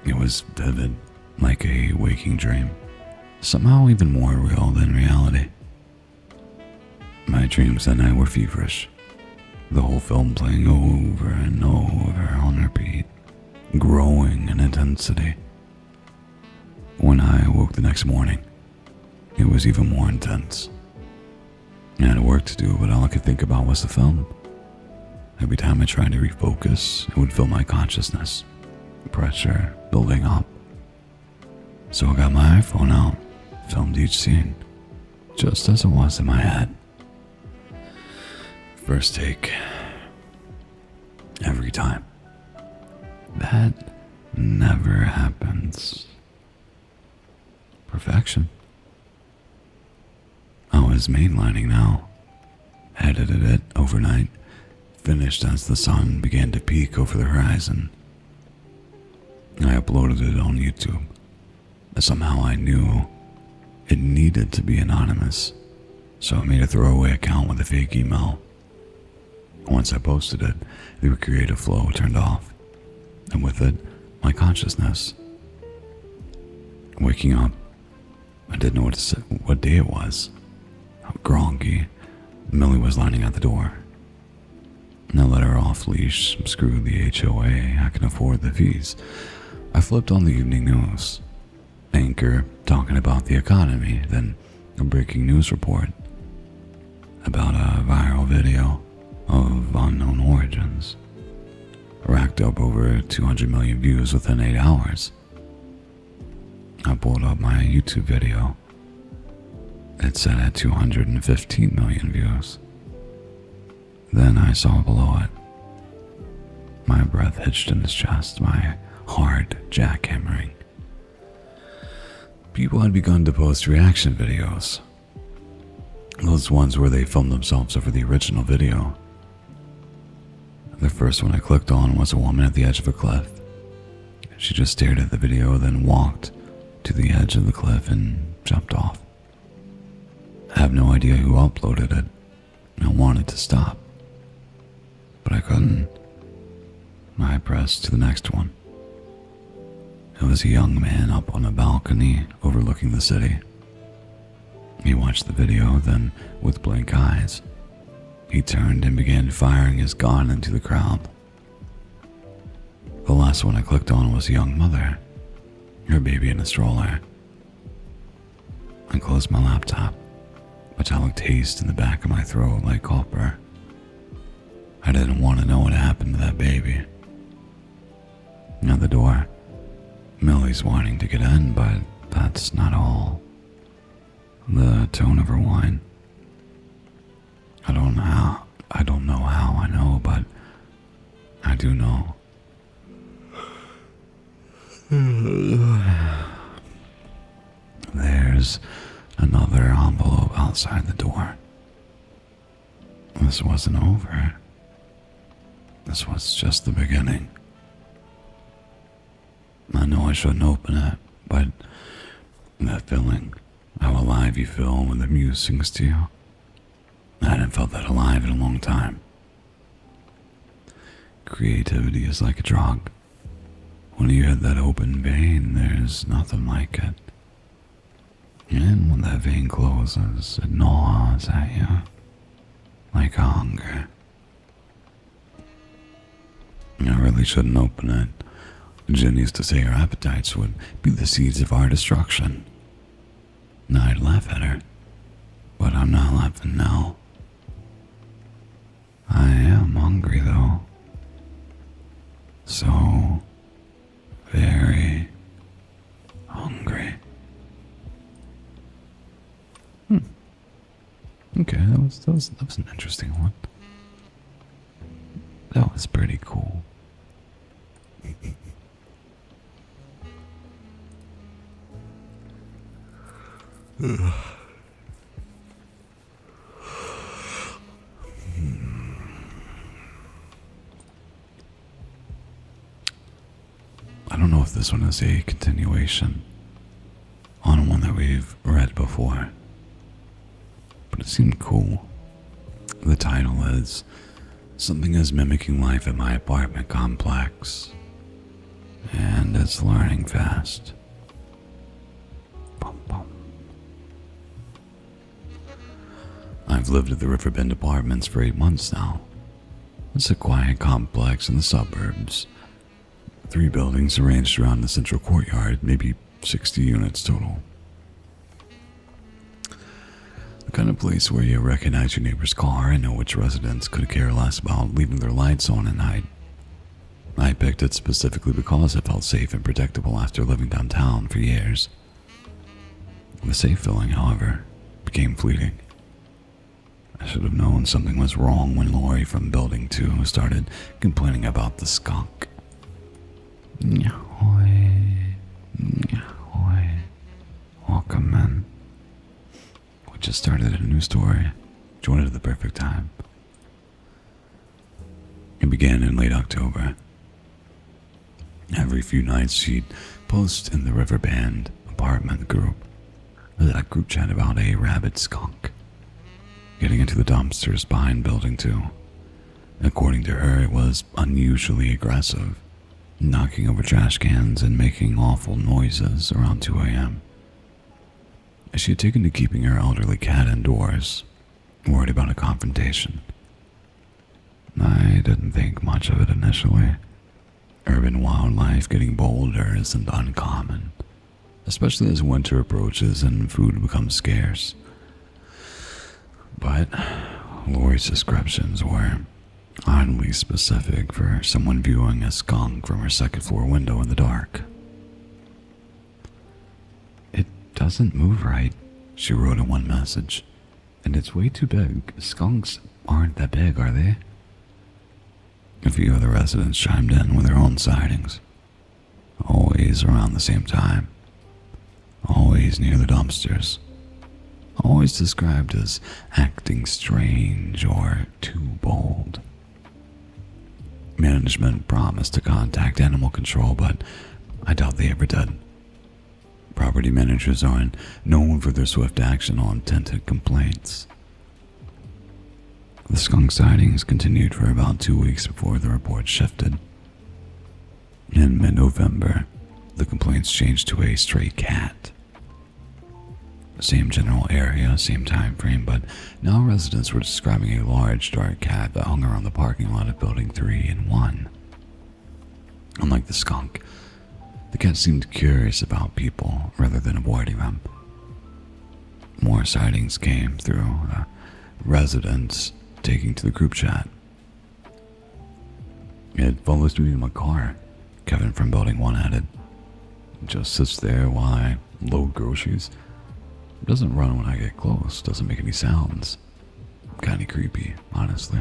It was vivid, like a waking dream, somehow even more real than reality. My dreams that night were feverish, the whole film playing over and over on repeat, growing in intensity. When I awoke the next morning, it was even more intense. I had work to do, but all I could think about was the film. Every time I tried to refocus, it would fill my consciousness. Pressure building up. So I got my iPhone out, filmed each scene, just as it was in my head. First take. Every time. That never happens. Perfection. I was mainlining now. Edited it overnight. Finished as the sun began to peak over the horizon. I uploaded it on YouTube. Somehow I knew it needed to be anonymous, so I made a throwaway account with a fake email. Once I posted it, the creative flow turned off, and with it, my consciousness. Waking up, I didn't know what day it was. Groggy, Millie was lining at the door. I let her off leash, screw the HOA, I can afford the fees. I flipped on the evening news. Anchor talking about the economy, then a breaking news report about a viral video of unknown origins. Racked up over 200 million views within 8 hours. I pulled up my YouTube video. It said at 215 million views. Then I saw below it. My breath hitched in his chest, my heart jackhammering. People had begun to post reaction videos. Those ones where they filmed themselves over the original video. The first one I clicked on was a woman at the edge of a cliff. She just stared at the video, then walked to the edge of the cliff and jumped off. I have no idea who uploaded it. I wanted to stop, but I couldn't. I pressed to the next one. It was a young man up on a balcony overlooking the city. He watched the video, then, with blank eyes, he turned and began firing his gun into the crowd. The last one I clicked on was a young mother, her baby in a stroller. I closed my laptop, metallic taste in the back of my throat like copper. I didn't want to know what happened to that baby. At the door, Millie's wanting to get in, but that's not all. The tone of her whine. I don't know how I know, but I do know. outside the door. This wasn't over. This was just the beginning. I know I shouldn't open it, but that feeling, how alive you feel when the muse sings to you, I hadn't felt that alive in a long time. Creativity is like a drug. When you hit that open vein, there's nothing like it. And when that vein closes, it gnaws at you like hunger. I really shouldn't open it. Jen used to say our appetites would be the seeds of our destruction. I'd laugh at her, but I'm not laughing now. I am hungry though. So very hungry. Okay, that was an interesting one. That was pretty cool. I don't know if this one is a continuation on one that we've read before, but it seemed cool. The title is Something is Mimicking Life at My Apartment Complex, and it's learning fast. Bum, bum. I've lived at the Riverbend Apartments for 8 months now. It's a quiet complex in the suburbs. 3 buildings arranged around the central courtyard, maybe 60 units total. The kind of place where you recognize your neighbor's car and know which residents could care less about leaving their lights on at night. I picked it specifically because it felt safe and predictable after living downtown for years. The safe feeling, however, became fleeting. I should have known something was wrong when Lori from Building 2 started complaining about the skunk. Nyahoy, nyahoy, welcome in. We just started a new story. Joined it at the perfect time. It began in late October. Every few nights she'd post in the Riverbend apartment group, that group chat about a rabid skunk getting into the dumpsters behind Building 2. According to her, it was unusually aggressive, knocking over trash cans and making awful noises around 2 a.m. She had taken to keeping her elderly cat indoors, worried about a confrontation. I didn't think much of it initially. Urban wildlife getting bolder isn't uncommon, especially as winter approaches and food becomes scarce. But Lori's descriptions were oddly specific for someone viewing a skunk from her second-floor window in the dark. "It doesn't move right," she wrote in one message, "and it's way too big. Skunks aren't that big, are they?" A few other residents chimed in with their own sightings. Always around the same time. Always near the dumpsters. Always described as acting strange or too bold. Management promised to contact animal control, but I doubt they ever did. Property managers aren't known for their swift action on tinted complaints. The skunk sightings continued for about 2 weeks before the report shifted. In mid-November, the complaints changed to a stray cat. Same general area, same time frame, but now residents were describing a large dark cat that hung around the parking lot of Building 3 and 1. Unlike the skunk, the cat seemed curious about people rather than avoiding them. More sightings came through residents taking to the group chat. "It follows me in my car," Kevin from Building 1 added. "It just sits there while I load groceries. It doesn't run when I get close, doesn't make any sounds. Kinda creepy, honestly."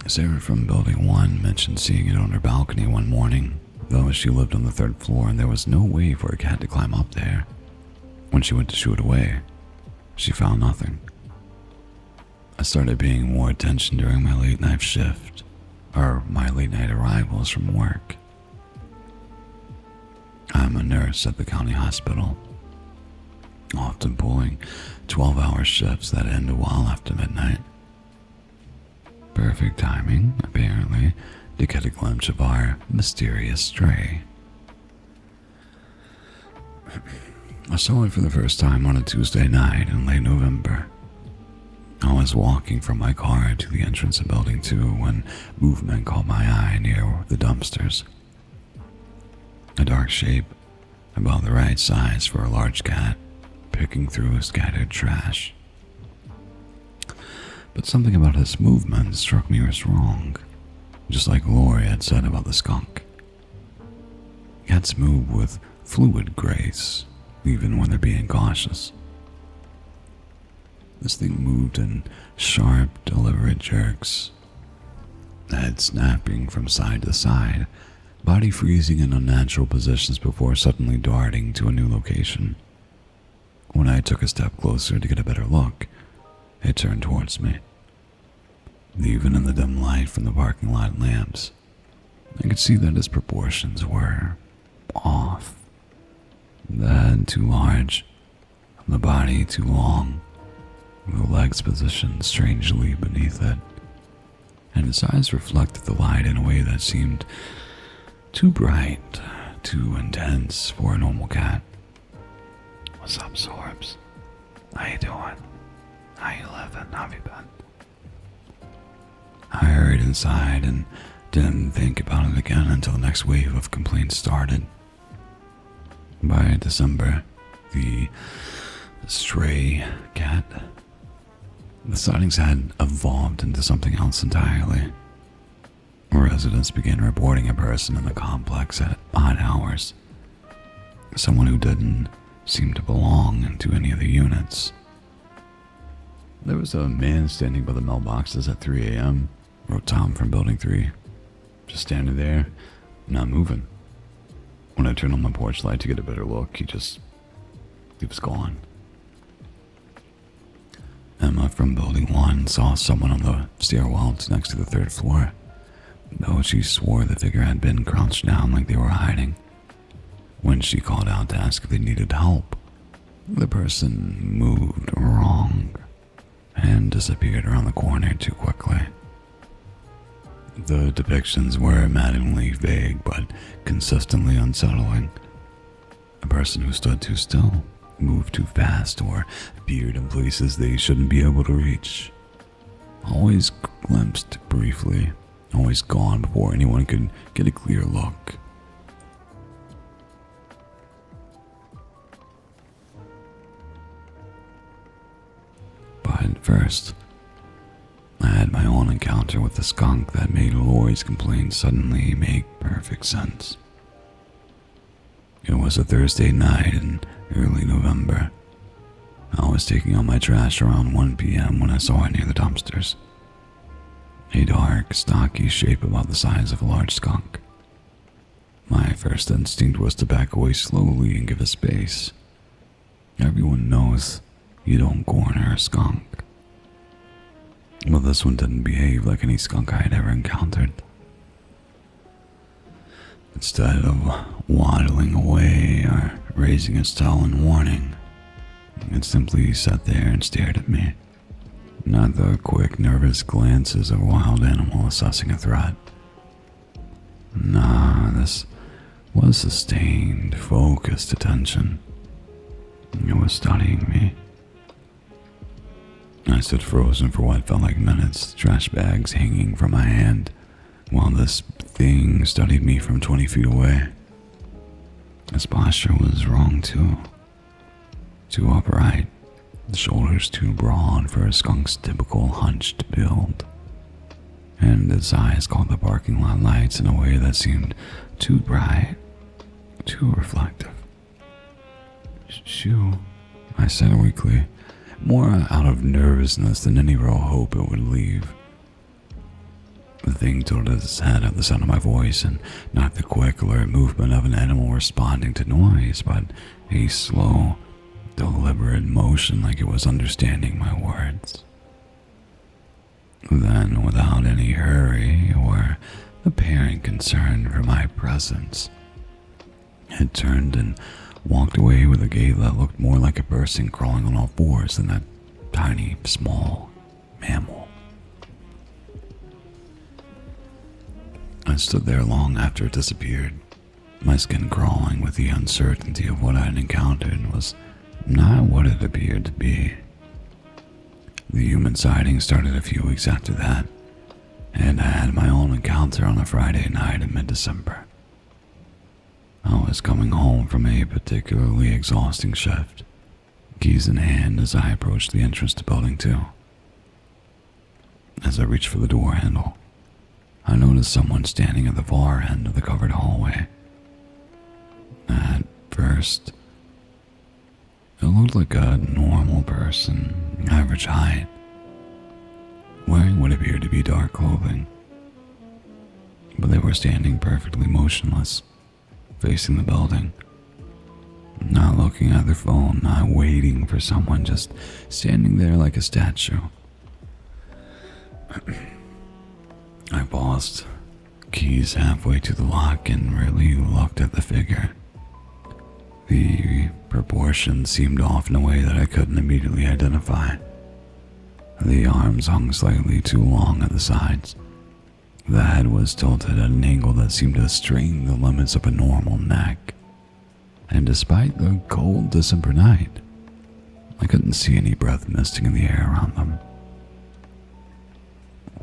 Sarah from Building 1 mentioned seeing it on her balcony one morning, though she lived on the 3rd floor and there was no way for a cat to climb up there. When she went to shoo it away, She found nothing. I started paying more attention during my late night shift, or my late night arrivals from work. I'm a nurse at the county hospital, often pulling 12-hour shifts that end a while after midnight. Perfect timing, apparently, to get a glimpse of our mysterious stray. I saw it for the first time on a Tuesday night in late November. I was walking from my car to the entrance of Building 2 when movement caught my eye near the dumpsters. A dark shape, about the right size for a large cat, picking through scattered trash. But something about this movement struck me as wrong, just like Lori had said about the skunk. Cats move with fluid grace, even when they're being cautious. This thing moved in sharp, deliberate jerks, head snapping from side to side, body freezing in unnatural positions before suddenly darting to a new location. When I took a step closer to get a better look, it turned towards me. Even in the dim light from the parking lot lamps, I could see that its proportions were off. The head too large, the body too long, the legs positioned strangely beneath it, and its eyes reflected the light in a way that seemed too bright, too intense for a normal cat. "What's up, Sorbs? How you doing? How you living? How you been?" I hurried inside and didn't think about it again until the next wave of complaints started. By December, the stray cat, the sightings had evolved into something else entirely. Residents began reporting a person in the complex at odd hours. Someone who didn't seem to belong into any of the units. "There was a man standing by the mailboxes at 3 a.m., wrote Tom from Building 3. "Just standing there, not moving. When I turned on my porch light to get a better look, he was gone." Emma from Building 1 saw someone on the stairwell next to the third floor, though she swore the figure had been crouched down like they were hiding. When she called out to ask if they needed help, the person moved wrong and disappeared around the corner too quickly. The depictions were maddeningly vague but consistently unsettling. A person who stood too still, moved too fast, or appeared in places they shouldn't be able to reach. Always glimpsed briefly, always gone before anyone could get a clear look. But first, I had my own encounter with the skunk that made Lori's complaints suddenly make perfect sense. It was a Thursday night in early November. I was taking out my trash around 1 p.m. when I saw it near the dumpsters. A dark, stocky shape about the size of a large skunk. My first instinct was to back away slowly and give it space. Everyone knows you don't corner a skunk. But this one didn't behave like any skunk I had ever encountered. Instead of waddling away or raising its tail in warning, it simply sat there and stared at me. Not the quick, nervous glances of a wild animal assessing a threat. Nah, this was sustained, focused attention. It was studying me. I stood frozen for what felt like minutes, trash bags hanging from my hand, while this thing studied me from 20 feet away. Its posture was wrong too. Too upright, the shoulders too broad for a skunk's typical hunched build. And its eyes caught the parking lot lights in a way that seemed too bright, too reflective. "Shoo," I said weakly, more out of nervousness than any real hope it would leave. The thing tilted its head at the sound of my voice, and not the quick, alert movement of an animal responding to noise, but a slow, deliberate motion like it was understanding my words. Then, without any hurry or apparent concern for my presence, it turned and walked away with a gait that looked more like a person crawling on all fours than a tiny, small mammal. I stood there long after it disappeared, my skin crawling with the uncertainty of what I had encountered was not what it appeared to be. The human sighting started a few weeks after that, and I had my own encounter on a Friday night in mid-December. I was coming home from a particularly exhausting shift, keys in hand as I approached the entrance to Building 2. As I reached for the door handle, I noticed someone standing at the far end of the covered hallway. At first, it looked like a normal person, average height, wearing what appeared to be dark clothing. But they were standing perfectly motionless, facing the building, not looking at their phone, not waiting for someone, just standing there like a statue. I paused, keys halfway to the lock, and really looked at the figure. The proportions seemed off in a way that I couldn't immediately identify. The arms hung slightly too long at the sides. The head was tilted at an angle that seemed to strain the limits of a normal neck. And despite the cold December night, I couldn't see any breath misting in the air around them.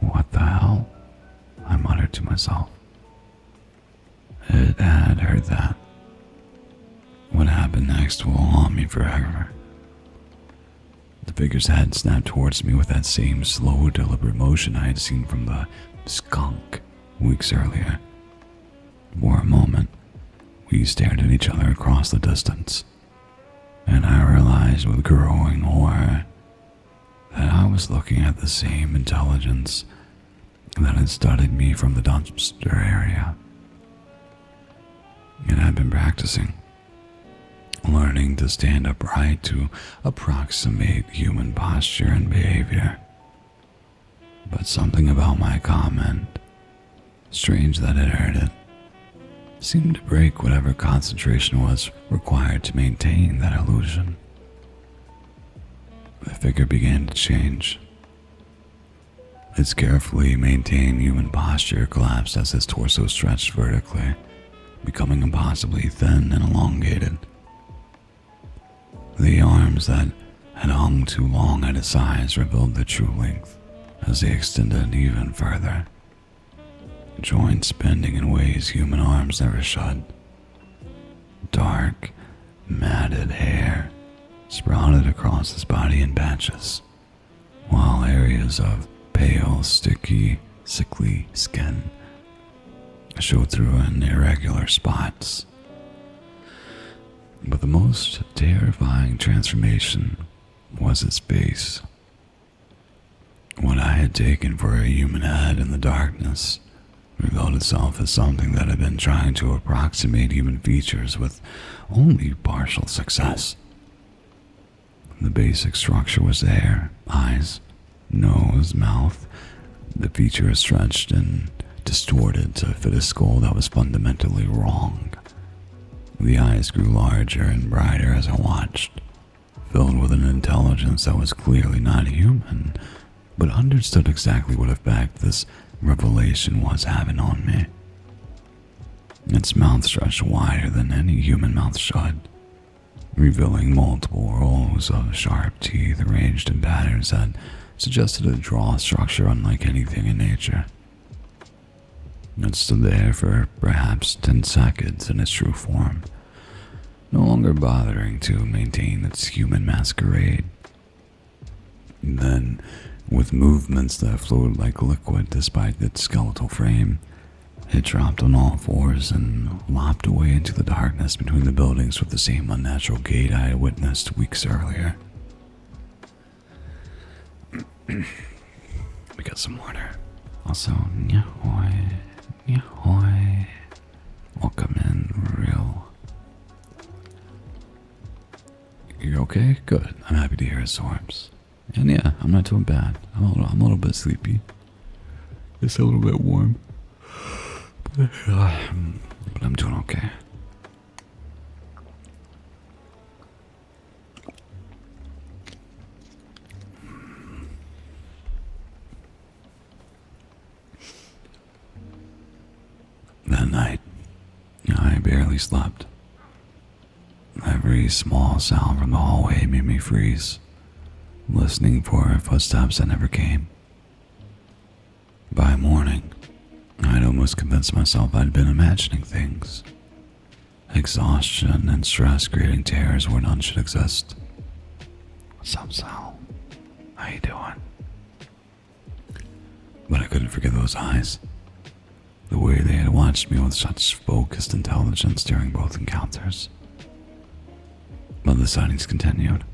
What the hell? I muttered to myself. It had heard that. What happened next will haunt me forever. The figure's head snapped towards me with that same slow, deliberate motion I had seen from the skunk weeks earlier. For a moment, we stared at each other across the distance, and I realized with growing horror that I was looking at the same intelligence that had studied me from the dumpster area. It had been practicing, learning to stand upright to approximate human posture and behavior. But something about my comment, strange that it heard it, seemed to break whatever concentration was required to maintain that illusion. The figure began to change. Its carefully maintained human posture collapsed as its torso stretched vertically, becoming impossibly thin and elongated. The arms that had hung too long at its sides revealed their true length as they extended even further, joints bending in ways human arms never should. Dark, matted hair sprouted across his body in patches, while areas of pale, sticky, sickly skin showed through in irregular spots. But the most terrifying transformation was its face. What I had taken for a human head in the darkness revealed itself as something that had been trying to approximate human features with only partial success. The basic structure was there: eyes, nose, mouth. The features stretched and distorted to fit a skull that was fundamentally wrong. The eyes grew larger and brighter as I watched, filled with an intelligence that was clearly not human, but understood exactly what effect this revelation was having on me. Its mouth stretched wider than any human mouth should, revealing multiple rows of sharp teeth arranged in patterns that suggested a jaw structure unlike anything in nature. It stood there for perhaps 10 seconds in its true form, no longer bothering to maintain its human masquerade. Then, with movements that flowed like liquid despite its skeletal frame, it dropped on all fours and lopped away into the darkness between the buildings with the same unnatural gait I had witnessed weeks earlier. We got some water. Also, nyahoy, nyahoy. Welcome in, real. You're okay. okay? Good. I'm happy to hear it, Sorbs. And yeah, I'm not doing bad. I'm a little bit sleepy. It's a little bit warm. But I'm doing okay. That night, I barely slept. Every small sound from the hallway made me freeze, listening for footsteps that never came. By morning, I'd almost convinced myself I'd been imagining things. Exhaustion and stress creating terrors where none should exist. What's up, Sal? How you doing? But I couldn't forget those eyes. The way they had watched me with such focused intelligence during both encounters. But the sightings continued,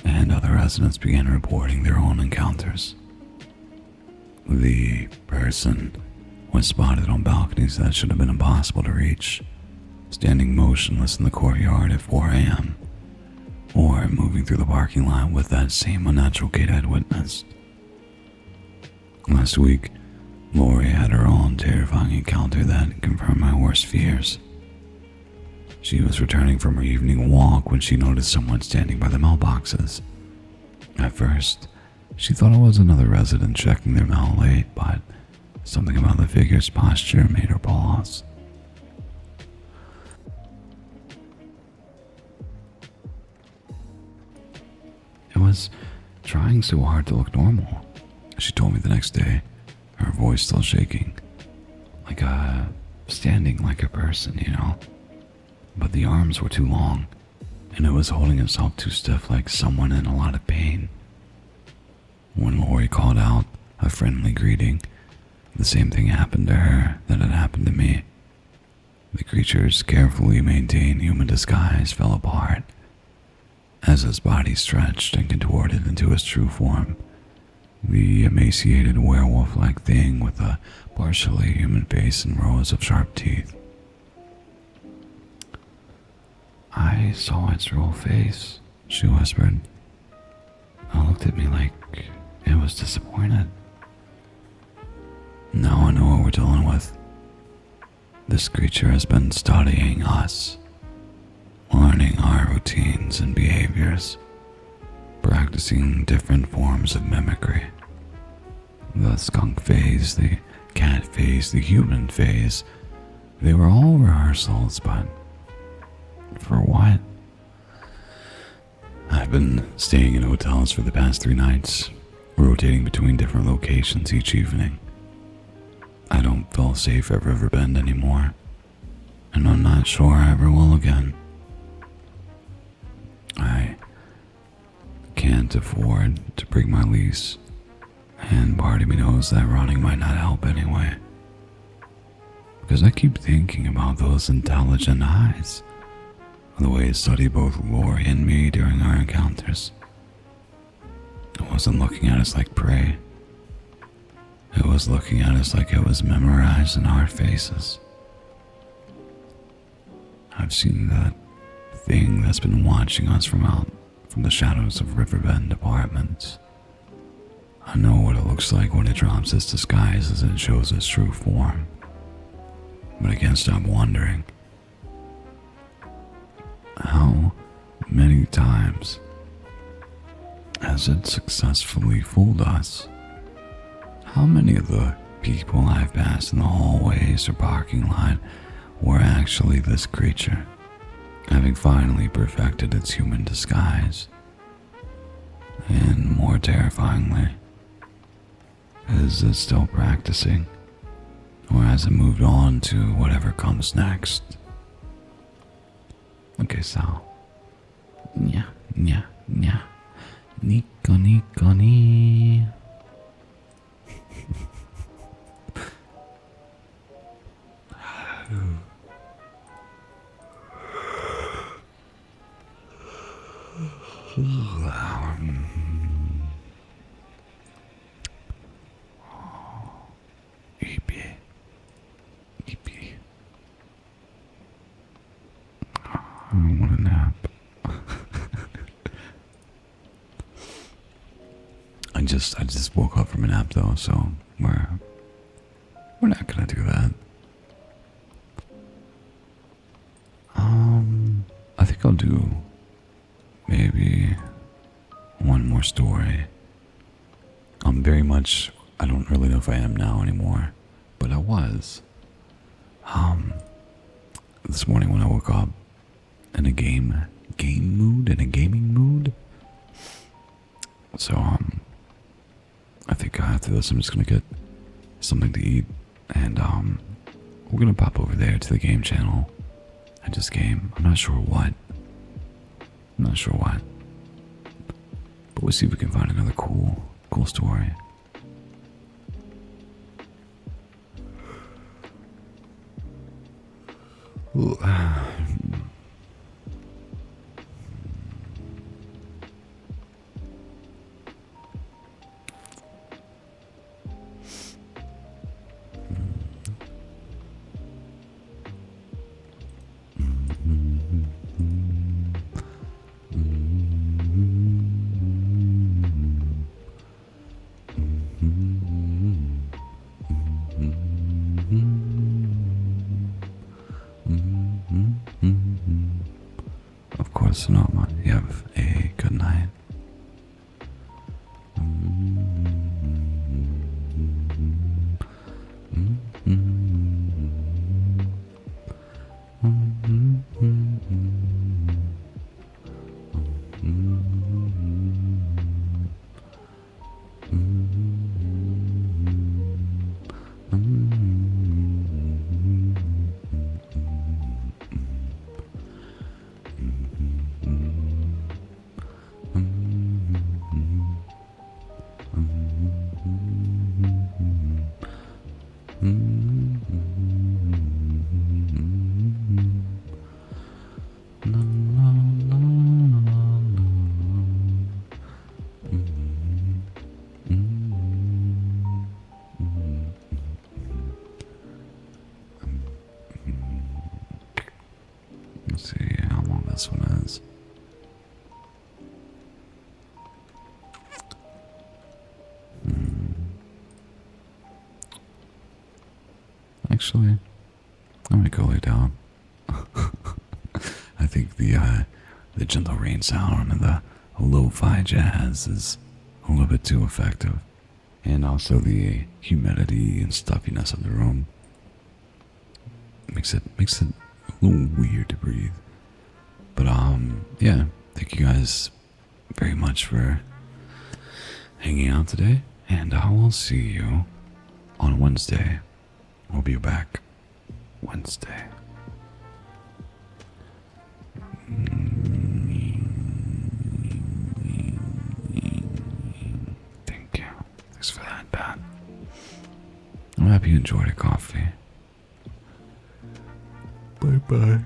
and other residents began reporting their own encounters. The person was spotted on balconies that should have been impossible to reach, standing motionless in the courtyard at 4 a.m., or moving through the parking lot with that same unnatural gait I'd witnessed. Last week, Lori had her own terrifying encounter that confirmed my worst fears. She was returning from her evening walk when she noticed someone standing by the mailboxes. At first, she thought it was another resident checking their mail late, but something about the figure's posture made her pause. It was trying so hard to look normal, she told me the next day, her voice still shaking. Standing like a person, But the arms were too long, and it was holding itself too stiff like someone in a lot of pain. When Lori called out a friendly greeting, the same thing happened to her that had happened to me. The creature's carefully maintained human disguise fell apart as his body stretched and contorted into his true form. The emaciated werewolf-like thing with a partially human face and rows of sharp teeth. I saw its real face, she whispered. It looked at me like it was disappointed. Now I know what we're dealing with. This creature has been studying us, learning our routines and behaviors, practicing different forms of mimicry. The skunk phase, the cat phase, the human phase, they were all rehearsals, but for what? I've been staying in hotels for the past 3 nights, rotating between different locations each evening. I don't feel safe at Riverbend anymore, and I'm not sure I ever will again. I can't afford to break my lease, and part of me knows that running might not help anyway. Because I keep thinking about those intelligent eyes, the way it studied both Lori and me during our encounters. It wasn't looking at us like prey. It was looking at us like it was memorizing our faces. I've seen that thing that's been watching us from the shadows of Riverbend apartments. I know what it looks like when it drops its disguise as it shows its true form. But I can't stop wondering, how many times has it successfully fooled us? How many of the people I've passed in the hallways or parking lot were actually this creature, having finally perfected its human disguise? And more terrifyingly, is it still practicing? Or has it moved on to whatever comes next? Okay, Sal. Nya, nya, nya. Nico, nico, ni. Ep. I want a nap. I just woke up from a nap though, so we're not gonna do that. I think I'll do maybe one more story. I don't really know if I am now anymore, but I was. This morning when I woke up in a game mood, in a gaming mood. So, I think after this I'm just gonna get something to eat, and, we're gonna pop over there to the game channel and just game. I'm not sure what. But we'll see if we can find another cool story. Ooh. Of course, Sonoma, you have a good night. Let's see how long this one is. Actually, I'm gonna go lay down. I think the gentle rain sound and the lo-fi jazz is a little bit too effective, and also the humidity and stuffiness of the room makes it a little weird to breathe. But yeah, thank you guys very much for hanging out today, and I will see you on Wednesday. We'll be back Wednesday. Thank you. Thanks for that, Pat. I'm happy you enjoyed a coffee. Bye-bye.